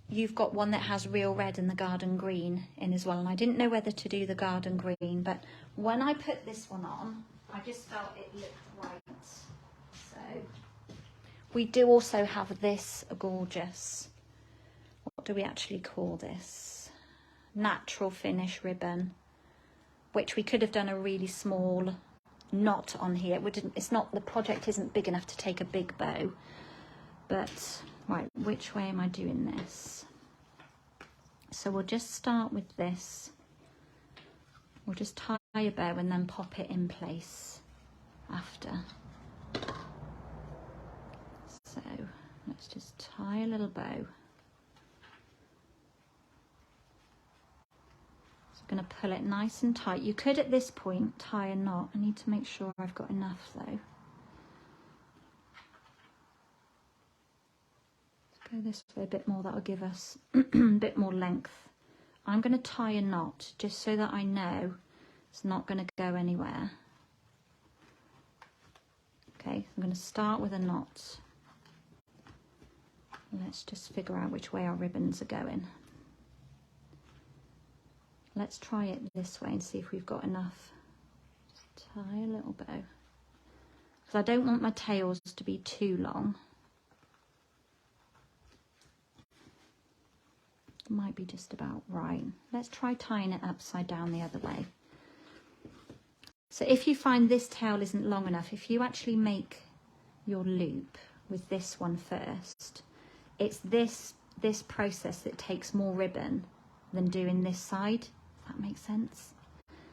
you've got one that has real red and the garden green in as well. And I didn't know whether to do the garden green, but when I put this one on, I just felt it looked right. So we do also have this gorgeous, what do we actually call this? Natural finish ribbon, which we could have done a really small knot on here. It's not, the project isn't big enough to take a big bow, but right, which way am I doing this? So we'll just start with this. We'll just tie a bow and then pop it in place after. So let's just tie a little bow. So I'm going to pull it nice and tight. You could at this point tie a knot. I need to make sure I've got enough though. Go this way a bit more, that'll give us a bit more length. I'm going to tie a knot just so that I know it's not going to go anywhere. Okay, I'm going to start with a knot. Let's just figure out which way our ribbons are going. Let's try it this way and see if we've got enough. Just tie a little bow, because I don't want my tails to be too long. Might be just about right. Let's try tying it upside down the other way. So if you find this tail isn't long enough, if you actually make your loop with this one first, it's this process that takes more ribbon than doing this side, if that makes sense,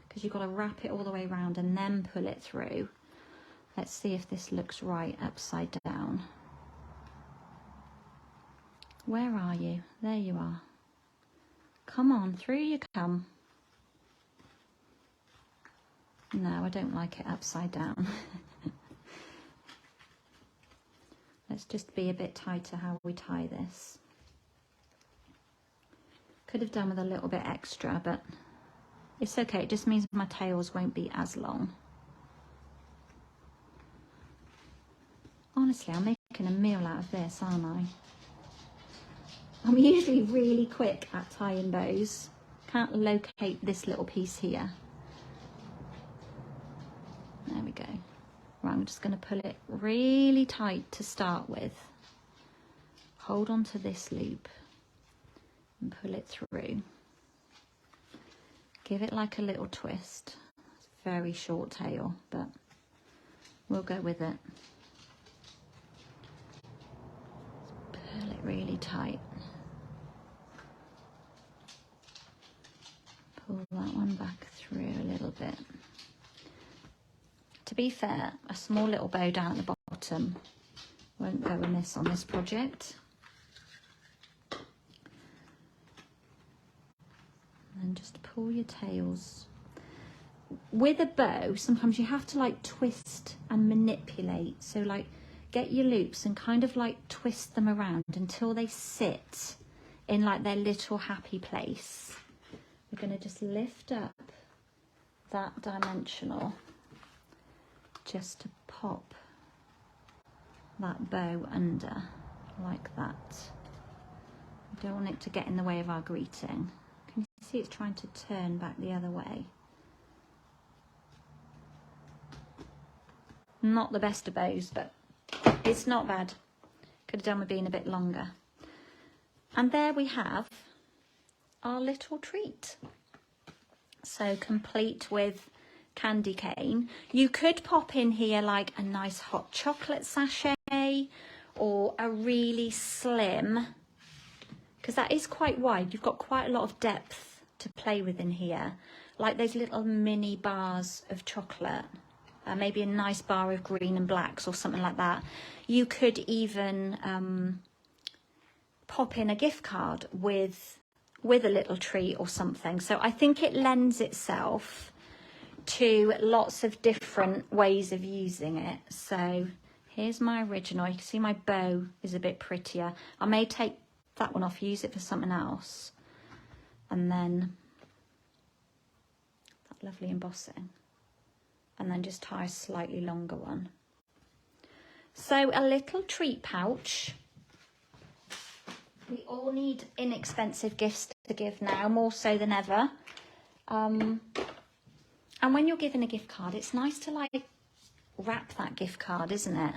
because you've got to wrap it all the way around and then pull it through. Let's see if this looks right upside down. Where are you? There you are. Come on, through you come. No, I don't like it upside down. Let's just be a bit tighter how we tie this. Could have done with a little bit extra, but it's okay. It just means my tails won't be as long. Honestly, I'm making a meal out of this, aren't I? I'm usually really quick at tying bows. Can't locate this little piece here. There we go. Right, I'm just going to pull it really tight to start with. Hold on to this loop and pull it through. Give it like a little twist. It's a very short tail, but we'll go with it. Pull it really tight. Pull that one back through a little bit. To be fair, a small little bow down at the bottom won't go amiss on this project. And just pull your tails. With a bow, sometimes you have to like twist and manipulate. So like get your loops and kind of like twist them around until they sit in like their little happy place. We're going to just lift up that dimensional just to pop that bow under like that. We don't want it to get in the way of our greeting. Can you see it's trying to turn back the other way? Not the best of bows, but it's not bad. Could have done with being a bit longer. And there we have our little treat. So complete with candy cane. You could pop in here like a nice hot chocolate sachet or a really slim, because that is quite wide. You've got quite a lot of depth to play with in here, like those little mini bars of chocolate. Maybe a nice bar of green and blacks or something like that. You could even pop in a gift card with a little treat or something. So I think it lends itself to lots of different ways of using it. So here's my original. You can see my bow is a bit prettier. I may take that one off, use it for something else. And then that lovely embossing. And then just tie a slightly longer one. So a little treat pouch. We all need inexpensive gifts to give now, more so than ever. And when you're given a gift card, it's nice to like wrap that gift card, isn't it?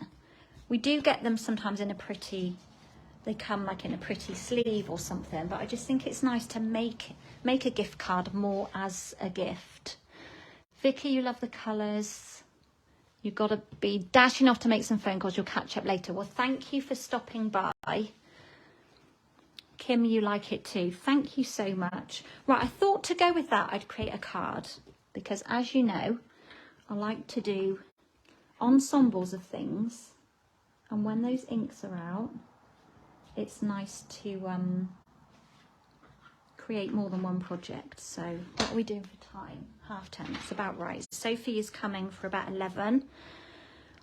We do get them sometimes in a pretty, they come like in a pretty sleeve or something, but I just think it's nice to make a gift card more as a gift. Vicky, you love the colours. You've got to be dashing off to make some phone calls. You'll catch up later. Well, thank you for stopping by. Kim, you like it too. Thank you so much. Right, I thought to go with that, I'd create a card. Because as you know, I like to do ensembles of things. And when those inks are out, it's nice to create more than one project. So what are we doing for time? 10:30. It's about right. Sophie is coming for about 11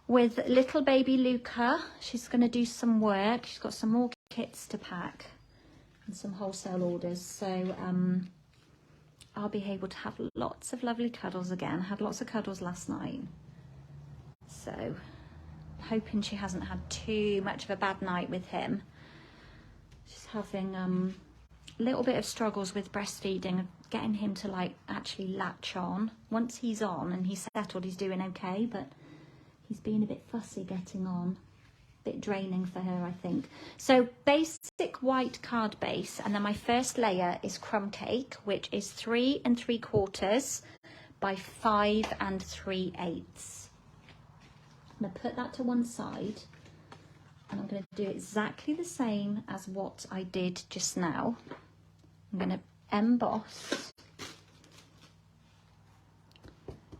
with little baby Luca. She's going to do some work. She's got some more kits to pack and some wholesale orders. So I'll be able to have lots of lovely cuddles again. Had lots of cuddles last night. So hoping she hasn't had too much of a bad night with him. She's having a little bit of struggles with breastfeeding, getting him to like actually latch on. Once he's on and he's settled, he's doing okay, but he's being a bit fussy getting on. A bit draining for her, I think. So basic white card base, and then my first layer is crumb cake, which is 3 3/4 by 5 3/8. I'm going to put that to one side, and I'm going to do exactly the same as what I did just now. I'm going to emboss,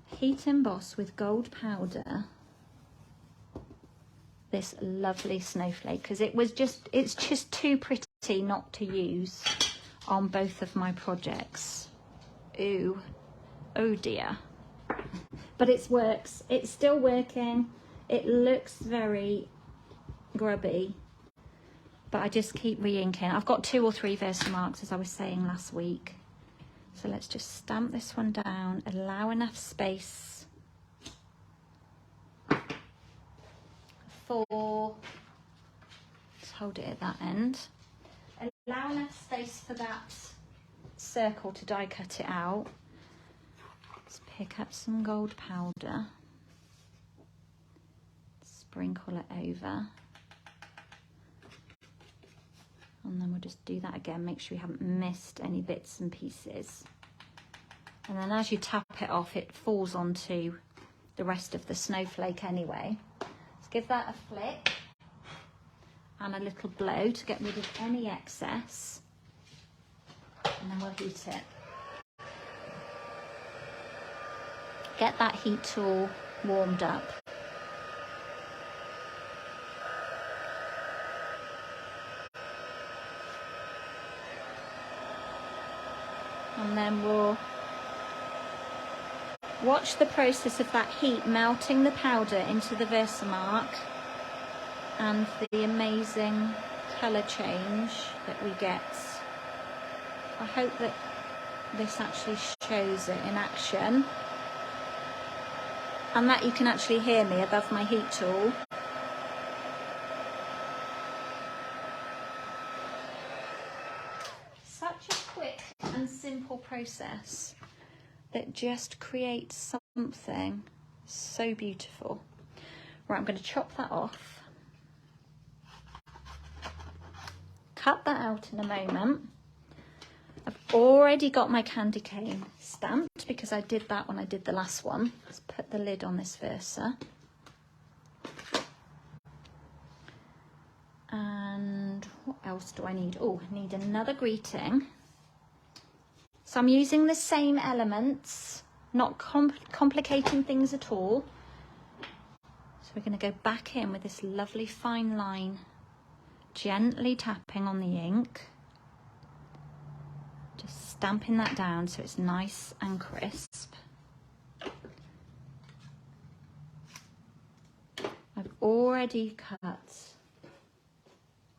heat emboss with gold powder this lovely snowflake, because it's just too pretty not to use on both of my projects. Ooh, oh dear. but it works. It's still working. It looks very grubby, but I just keep re-inking. I've got 2 or 3 Versamarks, as I was saying last week. So let's just stamp this one down, allow enough space for, let's hold it at that end. Allow enough space for that circle to die cut it out. Let's pick up some gold powder, sprinkle it over, and then we'll just do that again. Make sure you haven't missed any bits and pieces. And then as you tap it off, it falls onto the rest of the snowflake anyway. Let's give that a flick and a little blow to get rid of any excess. And then we'll heat it. Get that heat tool warmed up. And then we'll watch the process of that heat melting the powder into the Versamark and the amazing colour change that we get. I hope that this actually shows it in action and that you can actually hear me above my heat tool. Such a quick and simple process that just creates something so beautiful. Right, I'm going to chop that off. Cut that out in a moment. I've already got my candy cane stamped because I did that when I did the last one. Let's put the lid on this Versa. And what else do I need? Oh, I need another greeting. So I'm using the same elements, not complicating things at all. So we're going to go back in with this lovely fine line, gently tapping on the ink. Just stamping that down so it's nice and crisp. I've already cut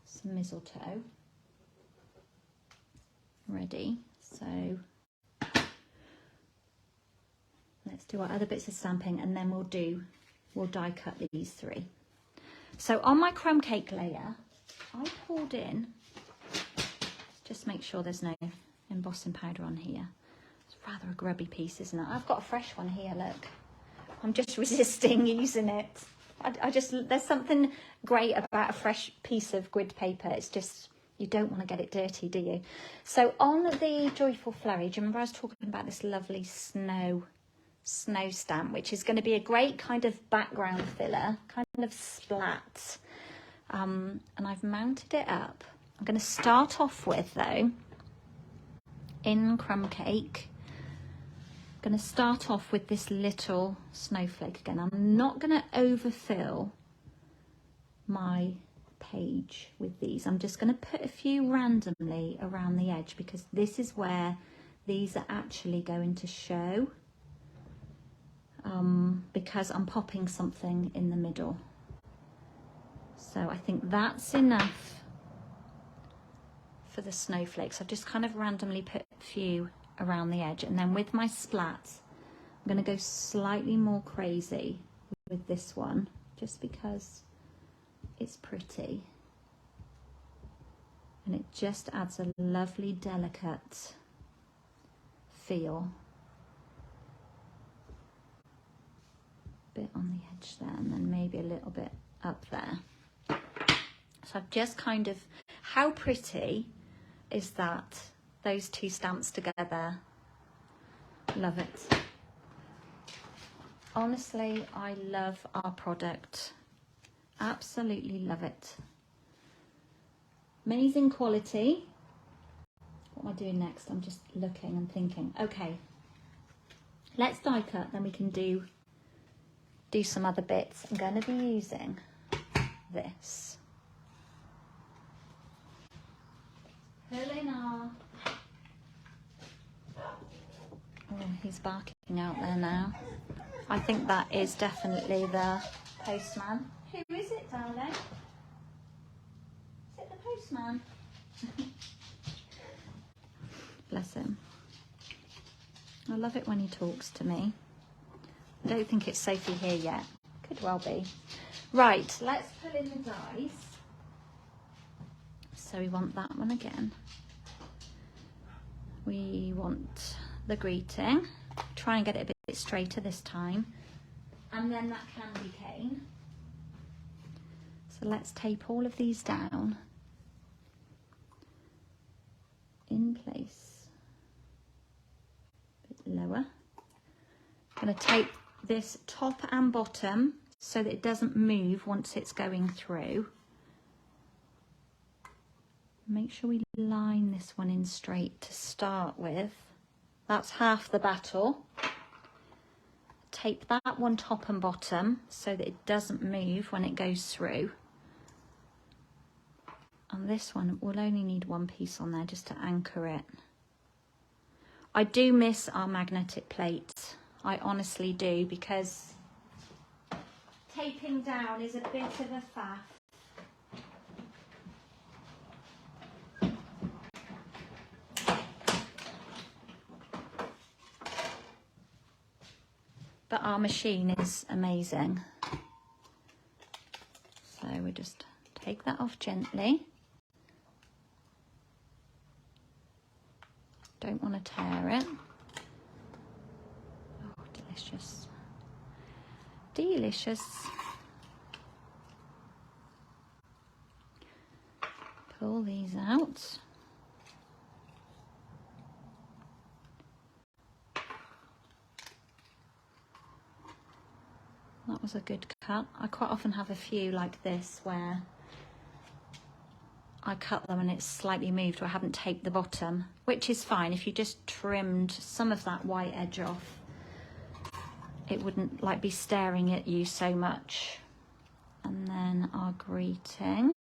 some mistletoe ready. So let's do our other bits of stamping and then we'll die cut these 3. So on my crumb cake layer, I poured in, just make sure there's no embossing powder on here. It's rather a grubby piece, isn't it? I've got a fresh one here, look. I'm just resisting using it. There's something great about a fresh piece of grid paper. It's just, you don't want to get it dirty, do you? So on the Joyful Flurry, do you remember I was talking about this lovely snow stamp, which is going to be a great kind of background filler, kind of splat. And I've mounted it up. I'm going to start off with, though, in crumb cake, I'm going to start off with this little snowflake again. I'm not going to overfill my page with these. I'm just going to put a few randomly around the edge because this is where these are actually going to show, because I'm popping something in the middle. So I think that's enough for the snowflakes. I've just kind of randomly put a few around the edge, and then with my splats I'm going to go slightly more crazy with this one just because it's pretty and it just adds a lovely delicate feel. Bit on the edge there and then maybe a little bit up there. So I've just kind of, how pretty is that? Those 2 stamps together. Love it. Honestly, I love our product. Absolutely love it. Amazing quality. What am I doing next? I'm just looking and thinking. Okay, let's die cut, then we can do some other bits. I'm going to be using this. Helena. Oh, he's barking out there now. I think that is definitely the postman. Who is it, darling? Is it the postman? Bless him. I love it when he talks to me. I don't think it's Sophie here yet. Could well be. Right, let's pull in the dice. So we want that one again. We want the greeting. Try and get it a bit straighter this time. And then that candy cane. So let's tape all of these down in place. A bit lower. I'm going to tape this top and bottom so that it doesn't move once it's going through. Make sure we line this one in straight to start with. That's half the battle. Tape that one top and bottom so that it doesn't move when it goes through. And this one, we'll only need one piece on there just to anchor it. I do miss our magnetic plate. I honestly do, because taping down is a bit of a faff. But our machine is amazing. So we just take that off gently. Don't want to tear it. Oh, delicious. Delicious. Pull these out. That was a good cut. I quite often have a few like this where I cut them and it's slightly moved or I haven't taped the bottom, which is fine. If you just trimmed some of that white edge off, it wouldn't like be staring at you so much. And then our greeting.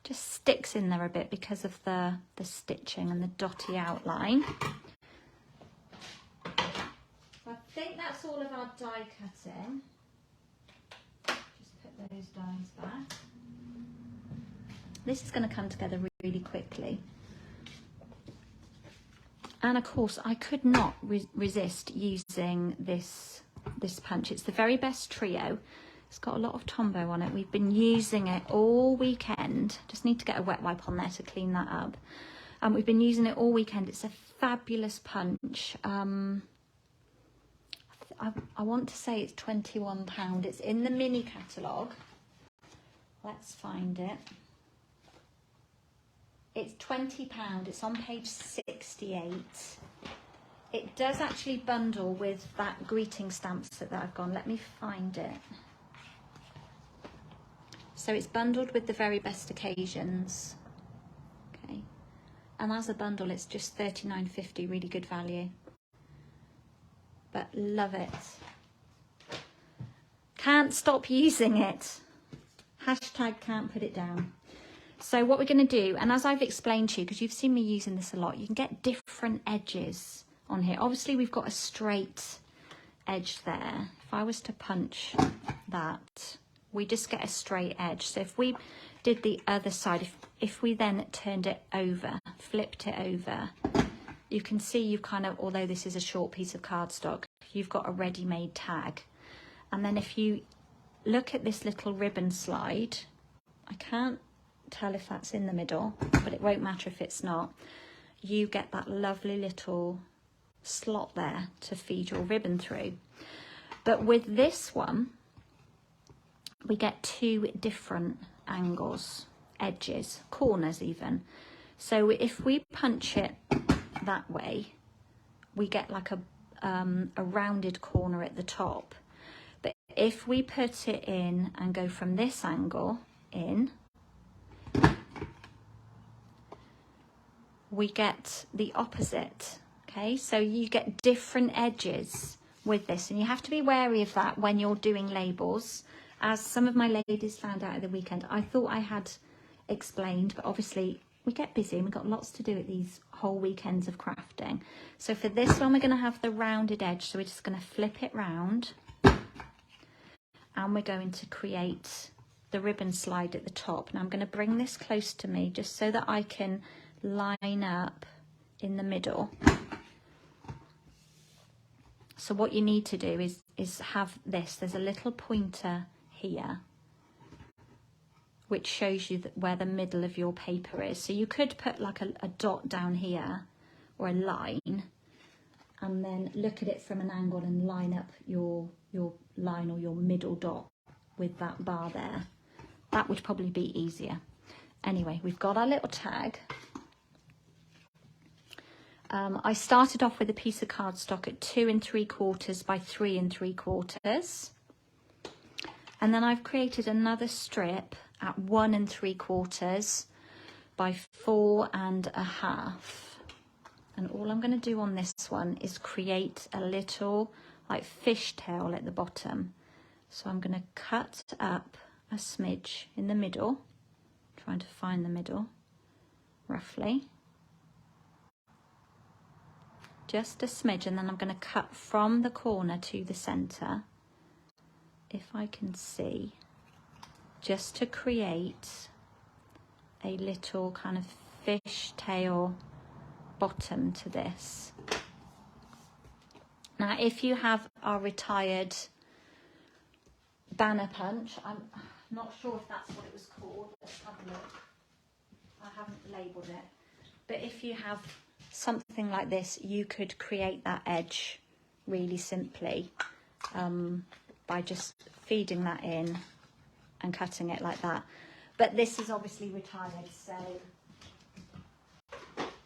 Just sticks in there a bit because of the stitching and the dotty outline. So I think that's all of our die cutting. Just put those dies back. This is going to come together really quickly. And of course, I could not resist using this punch. It's the Very Best Trio. It's got a lot of Tombow on it. We've been using it all weekend. Just need to get a wet wipe on there to clean that up. We've been using it all weekend. It's a fabulous punch. I want to say it's £21. It's in the mini catalogue. Let's find it. It's £20. It's on page 68. It does actually bundle with that greeting stamp set that I've gone. Let me find it. So it's bundled with the Very Best Occasions. Okay. And as a bundle, it's just £39.50, really good value. But love it. Can't stop using it. Hashtag can't put it down. So what we're going to do, and as I've explained to you, because you've seen me using this a lot, you can get different edges on here. Obviously, we've got a straight edge there. If I was to punch that, we just get a straight edge. So if we did the other side, if we then turned it over, flipped it over, you can see you've kind of, although this is a short piece of cardstock, you've got a ready-made tag. And then if you look at this little ribbon slide, I can't tell if that's in the middle, but it won't matter if it's not. You get that lovely little slot there to feed your ribbon through. But with this one, we get two different angles, edges, corners even. So if we punch it that way, we get like a rounded corner at the top. But if we put it in and go from this angle in, we get the opposite. Okay, so you get different edges with this, and you have to be wary of that when you're doing labels. As some of my ladies found out at the weekend, I thought I had explained, but obviously we get busy and we've got lots to do at these whole weekends of crafting. So for this one, we're going to have the rounded edge. So we're just going to flip it round and we're going to create the ribbon slide at the top. Now I'm going to bring this close to me just so that I can line up in the middle. So what you need to do is have this. There's a little pointer here which shows you where the middle of your paper is. So you could put like a dot down here or a line and then look at it from an angle and line up your line or your middle dot with that bar there. That would probably be easier. Anyway, we've got our little tag. I started off with a piece of cardstock at 2 3/4 by 3 3/4. And then I've created another strip at 1 3/4 by 4 1/2. And all I'm going to do on this one is create a little like fishtail at the bottom. So I'm going to cut up a smidge in the middle, trying to find the middle roughly. Just a smidge, and then I'm going to cut from the corner to the center, if I can see, just to create a little kind of fishtail bottom to this. Now, if you have our retired banner punch, I'm not sure if that's what it was called. Let's have a look. I haven't labelled it. But if you have something like this, you could create that edge really simply by just feeding that in and cutting it like that. But this is obviously retired, so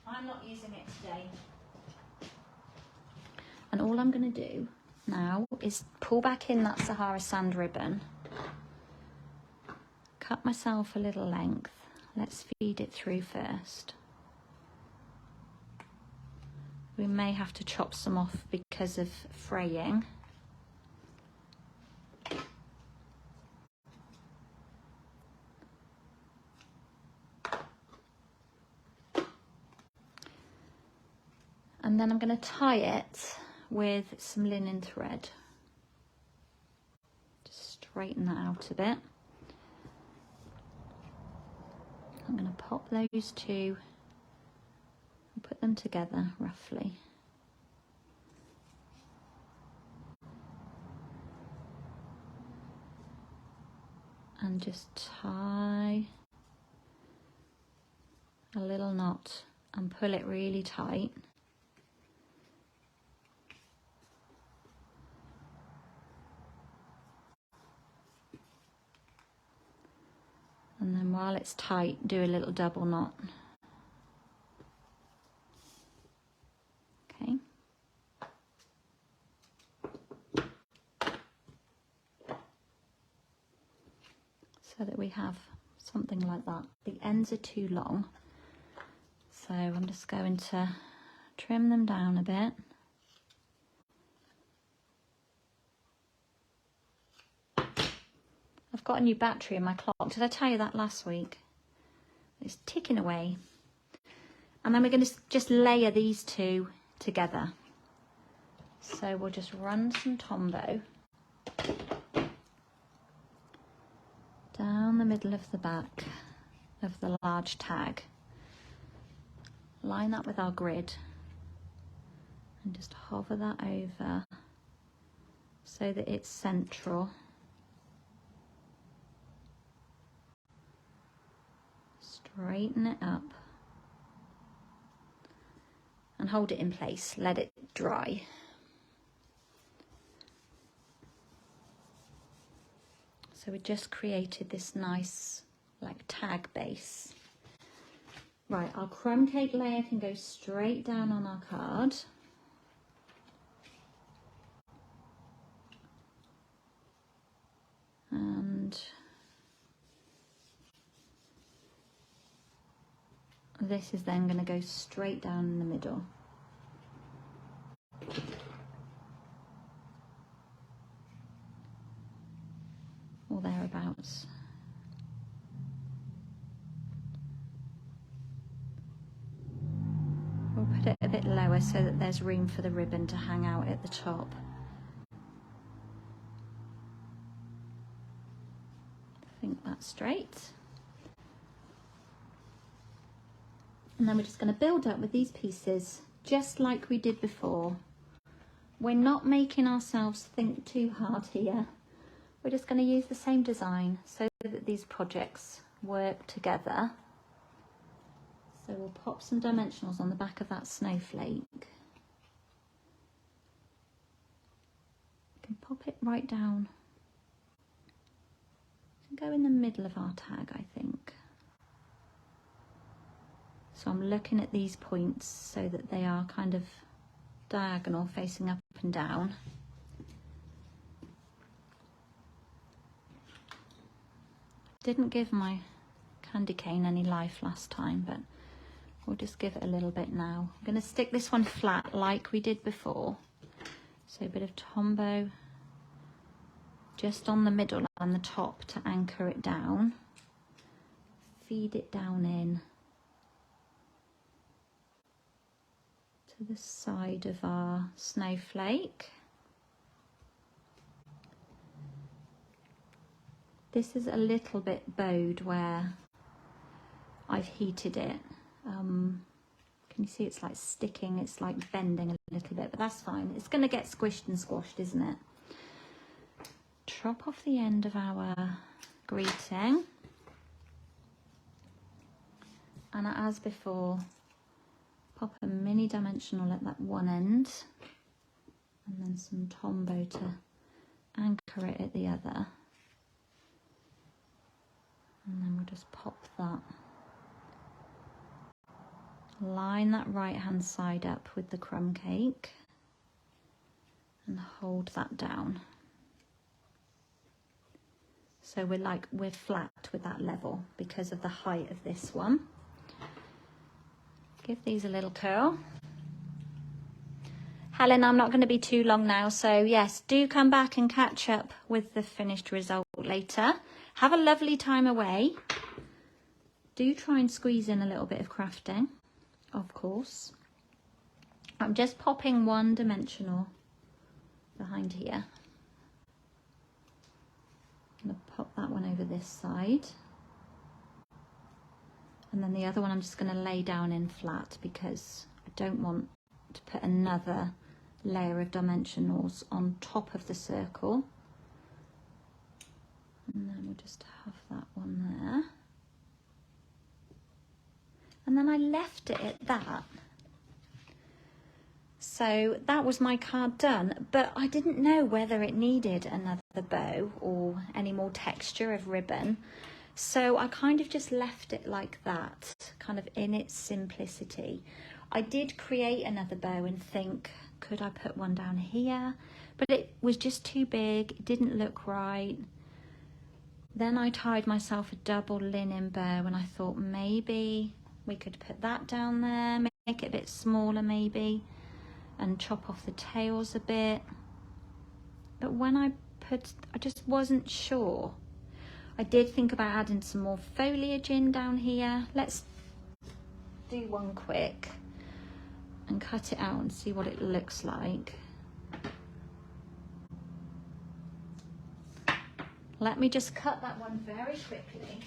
I'm not using it today. And all I'm going to do now is pull back in that Sahara sand ribbon, cut myself a little length. Let's feed it through first. We may have to chop some off because of fraying. And then I'm going to tie it with some linen thread. Just straighten that out a bit. I'm going to pop those two and put them together roughly. And just tie a little knot and pull it really tight. And then while it's tight, do a little double knot. Okay. So that we have something like that. The ends are too long, so I'm just going to trim them down a bit. I've got a new battery in my clock. Did I tell you that last week? It's ticking away. And then we're going to just layer these two together. So we'll just run some Tombow down the middle of the back of the large tag. Line that with our grid and just hover that over so that it's central. Straighten it up and hold it in place, let it dry. So we just created this nice like tag base. Right, our crumb cake layer can go straight down on our card. And this is then going to go straight down in the middle. Or thereabouts. lower so that there's room for the ribbon to hang out at the top. I think that's straight. And then we're just going to build up with these pieces just like we did before. We're not making ourselves think too hard here. We're just going to use the same design so that these projects work together. So we'll pop some dimensionals on the back of that snowflake. We can pop it right down. Go in the middle of our tag, I think. So I'm looking at these points so that they are kind of diagonal, facing up and down. Didn't give my candy cane any life last time, but we'll just give it a little bit now. I'm going to stick this one flat like we did before. So a bit of Tombow just on the middle and the top to anchor it down. Feed it down in to the side of our snowflake. This is a little bit bowed where I've heated it. Can you see it's like sticking, it's like bending a little bit, but that's fine. It's going to get squished and squashed, isn't it? Chop off the end of our greeting. And as before, pop a mini dimensional at that one end and then some Tombow to anchor it at the other. And then we'll just pop that. Line that right hand side up with the crumb cake and hold that down. So we're flat with that level because of the height of this one. Give these a little curl. Helen, I'm not going to be too long now, so yes, do come back and catch up with the finished result later. Have a lovely time away. Do try and squeeze in a little bit of crafting, of course. I'm just popping one dimensional behind here. I'm going to pop that one over this side. And then the other one I'm just going to lay down in flat because I don't want to put another layer of dimensionals on top of the circle. And then we'll just have that one there. And then I left it at that. So that was my card done, but I didn't know whether it needed another bow or any more texture of ribbon. So I kind of just left it like that, kind of in its simplicity. I did create another bow and think, could I put one down here? But it was just too big, it didn't look right. Then I tied myself a double linen bow and I thought maybe we could put that down there, make it a bit smaller maybe, and chop off the tails a bit. But when I just wasn't sure. I did think about adding some more foliage in down here. Let's do one quick and cut it out and see what it looks like. Let me just cut that one very quickly.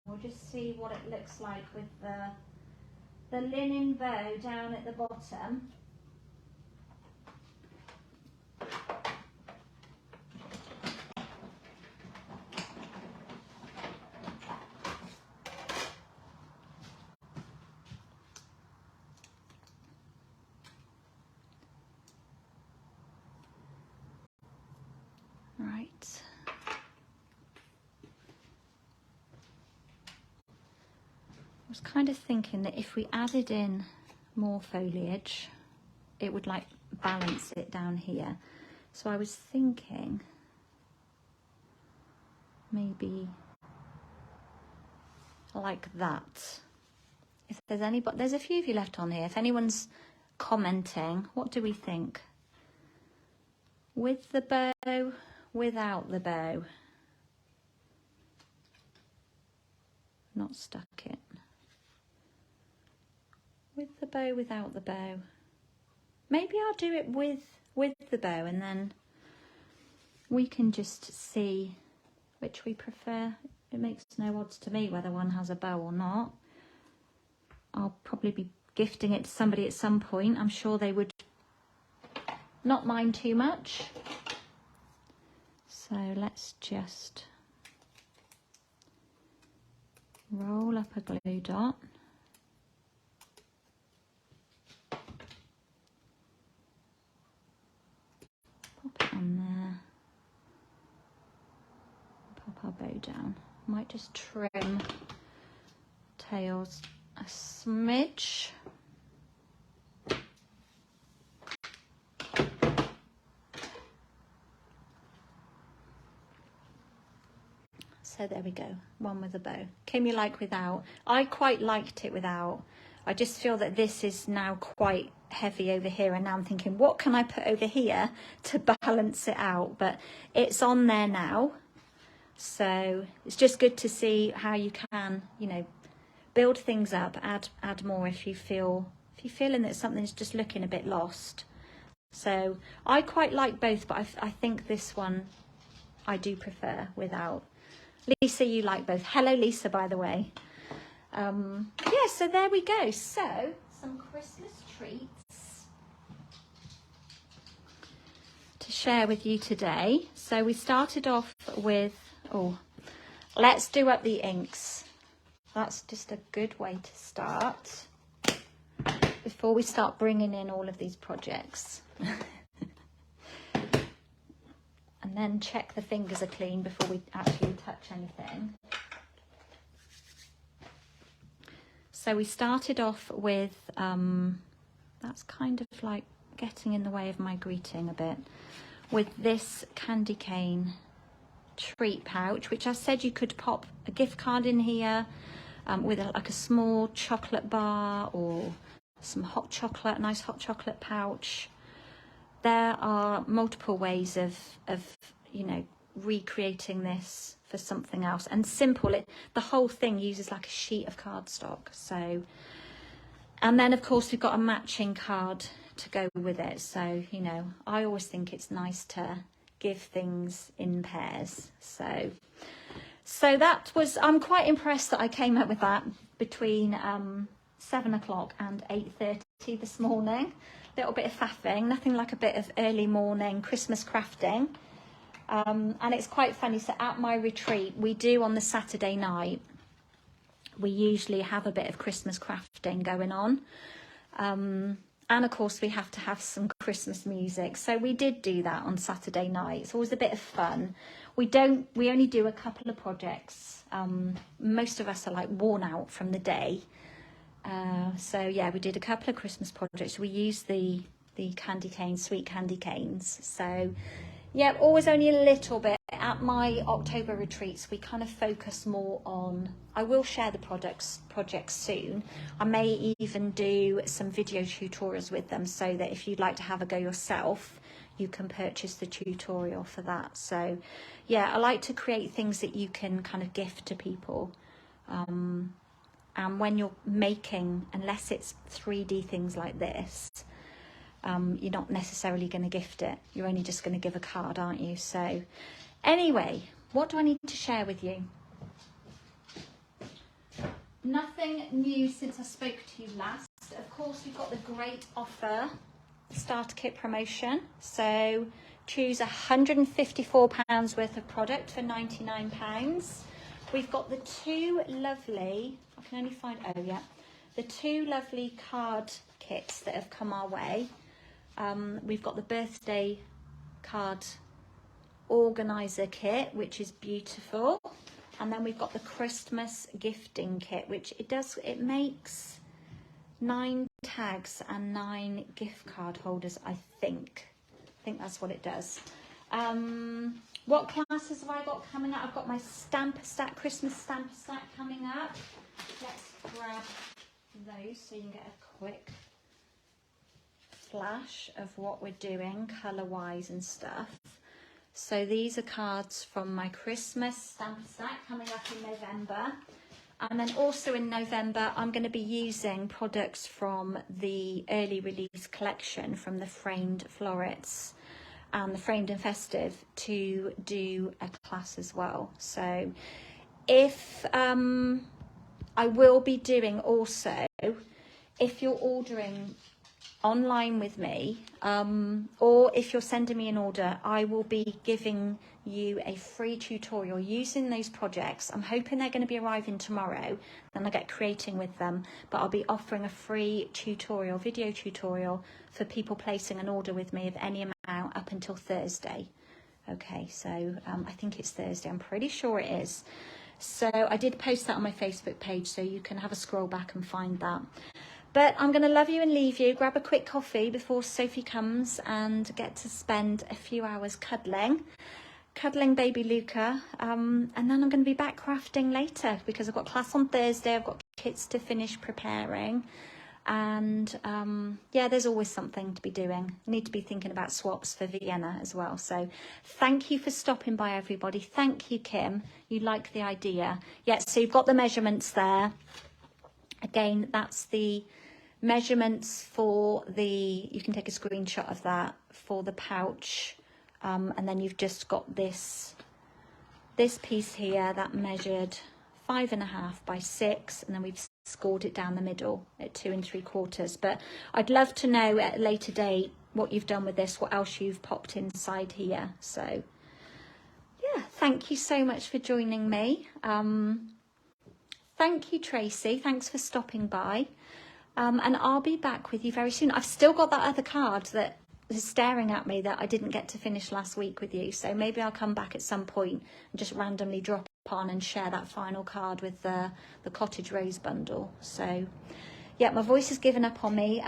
We'll just see what it looks like with the linen bow down at the bottom. Right. I was kind of thinking that if we added in more foliage, it would like balance it down here. So I was thinking maybe like that. If there's anybody, there's a few of you left on here. If anyone's commenting, what do we think? With the bow, without the bow? Not stuck it. With the bow, without the bow. Maybe I'll do it with the bow, and then we can just see which we prefer. It makes no odds to me whether one has a bow or not. I'll probably be gifting it to somebody at some point. I'm sure they would not mind too much. So let's just roll up a glue dot. Pop it on there. Pop our bow down. Might just trim tails a smidge. So there we go, one with a bow. Came you like without? I quite liked it without. I just feel that this is now quite heavy over here, and now I'm thinking, what can I put over here to balance it out? But it's on there now. So it's just good to see how you can, you know, build things up, add more if you're feeling that something's just looking a bit lost. So I quite like both, but I think this one I do prefer without. Lisa, you like both. Hello, Lisa, by the way. Yeah, so there we go. So, some Christmas treats to share with you today. So we started off with, let's do up the inks. That's just a good way to start before we start bringing in all of these projects. And then check the fingers are clean before we actually touch anything. So we started off with, that's kind of like getting in the way of my greeting a bit, with this candy cane treat pouch, which I said you could pop a gift card in here with like a small chocolate bar or some hot chocolate, nice hot chocolate pouch. There are multiple ways of you know, recreating this for something else, and simple. The whole thing uses like a sheet of cardstock. So, and then of course we've got a matching card to go with it. So, you know, I always think it's nice to give things in pairs. So that was, I'm quite impressed that I came up with that between 7 o'clock and 8:30 this morning. Little bit of faffing, nothing like a bit of early morning Christmas crafting. And it's quite funny, so at my retreat, we do on the Saturday night, we usually have a bit of Christmas crafting going on. And of course we have to have some Christmas music. So we did do that on Saturday night. It's always a bit of fun. We only do a couple of projects. Most of us are like worn out from the day. So yeah, we did a couple of Christmas projects. We used the candy canes, sweet candy canes. So yeah, always only a little bit. At my October retreats, we kind of focus more on, I will share the projects soon. I may even do some video tutorials with them, so that if you'd like to have a go yourself, you can purchase the tutorial for that. So yeah, I like to create things that you can kind of gift to people. And when you're making, unless it's 3D things like this, you're not necessarily going to gift it. You're only just going to give a card, aren't you? So anyway, what do I need to share with you? Nothing new since I spoke to you last. Of course, we've got the great offer, starter kit promotion. So choose £154 worth of product for £99. We've got the two lovely, I can only find, the two lovely card kits that have come our way. We've got the birthday card organizer kit, which is beautiful. And then we've got the Christmas gifting kit, which it makes 9 tags and 9 gift card holders, I think. I think that's what it does. What classes have I got coming up? I've got my Christmas stamper stack coming up. Let's grab those so you can get a quick flash of what we're doing colour-wise and stuff. So these are cards from my Christmas stamper stack coming up in November. And then also in November, I'm going to be using products from the early release collection from the Framed Florets and the Framed and Festive to do a class as well. So if I will be doing also, if you're ordering online with me, or if you're sending me an order, I will be giving you a free tutorial using those projects. I'm hoping they're going to be arriving tomorrow, then I'll get creating with them, but I'll be offering a free tutorial, video tutorial, for people placing an order with me of any amount up until Thursday. Okay, so I think it's Thursday, I'm pretty sure it is. So I did post that on my Facebook page, so you can have a scroll back and find that. But I'm going to love you and leave you. Grab a quick coffee before Sophie comes and get to spend a few hours cuddling baby Luca. And then I'm going to be back crafting later because I've got class on Thursday. I've got kits to finish preparing. And yeah, there's always something to be doing. I need to be thinking about swaps for Vienna as well. So thank you for stopping by, everybody. Thank you, Kim. You like the idea. Yeah, so you've got the measurements there. Again, that's the measurements for the, you can take a screenshot of that, for the pouch, and then you've just got this piece here that measured 5.5 by 6, and then we've scored it down the middle at 2 3/4. But I'd love to know at a later date what you've done with this, what else you've popped inside here. So yeah, thank you so much for joining me. Thank you, Tracy. Thanks for stopping by. And I'll be back with you very soon. I've still got that other card that is staring at me that I didn't get to finish last week with you. So maybe I'll come back at some point and just randomly drop on and share that final card with the Cottage Rose bundle. So yeah, my voice has given up on me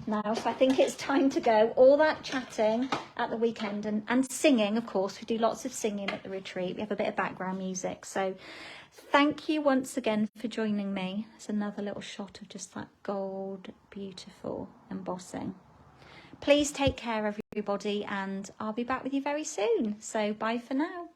now, so I think it's time to go. All that chatting at the weekend and singing, of course. We do lots of singing at the retreat. We have a bit of background music. So thank you once again for joining me. There's another little shot of just that gold, beautiful embossing. Please take care, everybody, and I'll be back with you very soon. So bye for now.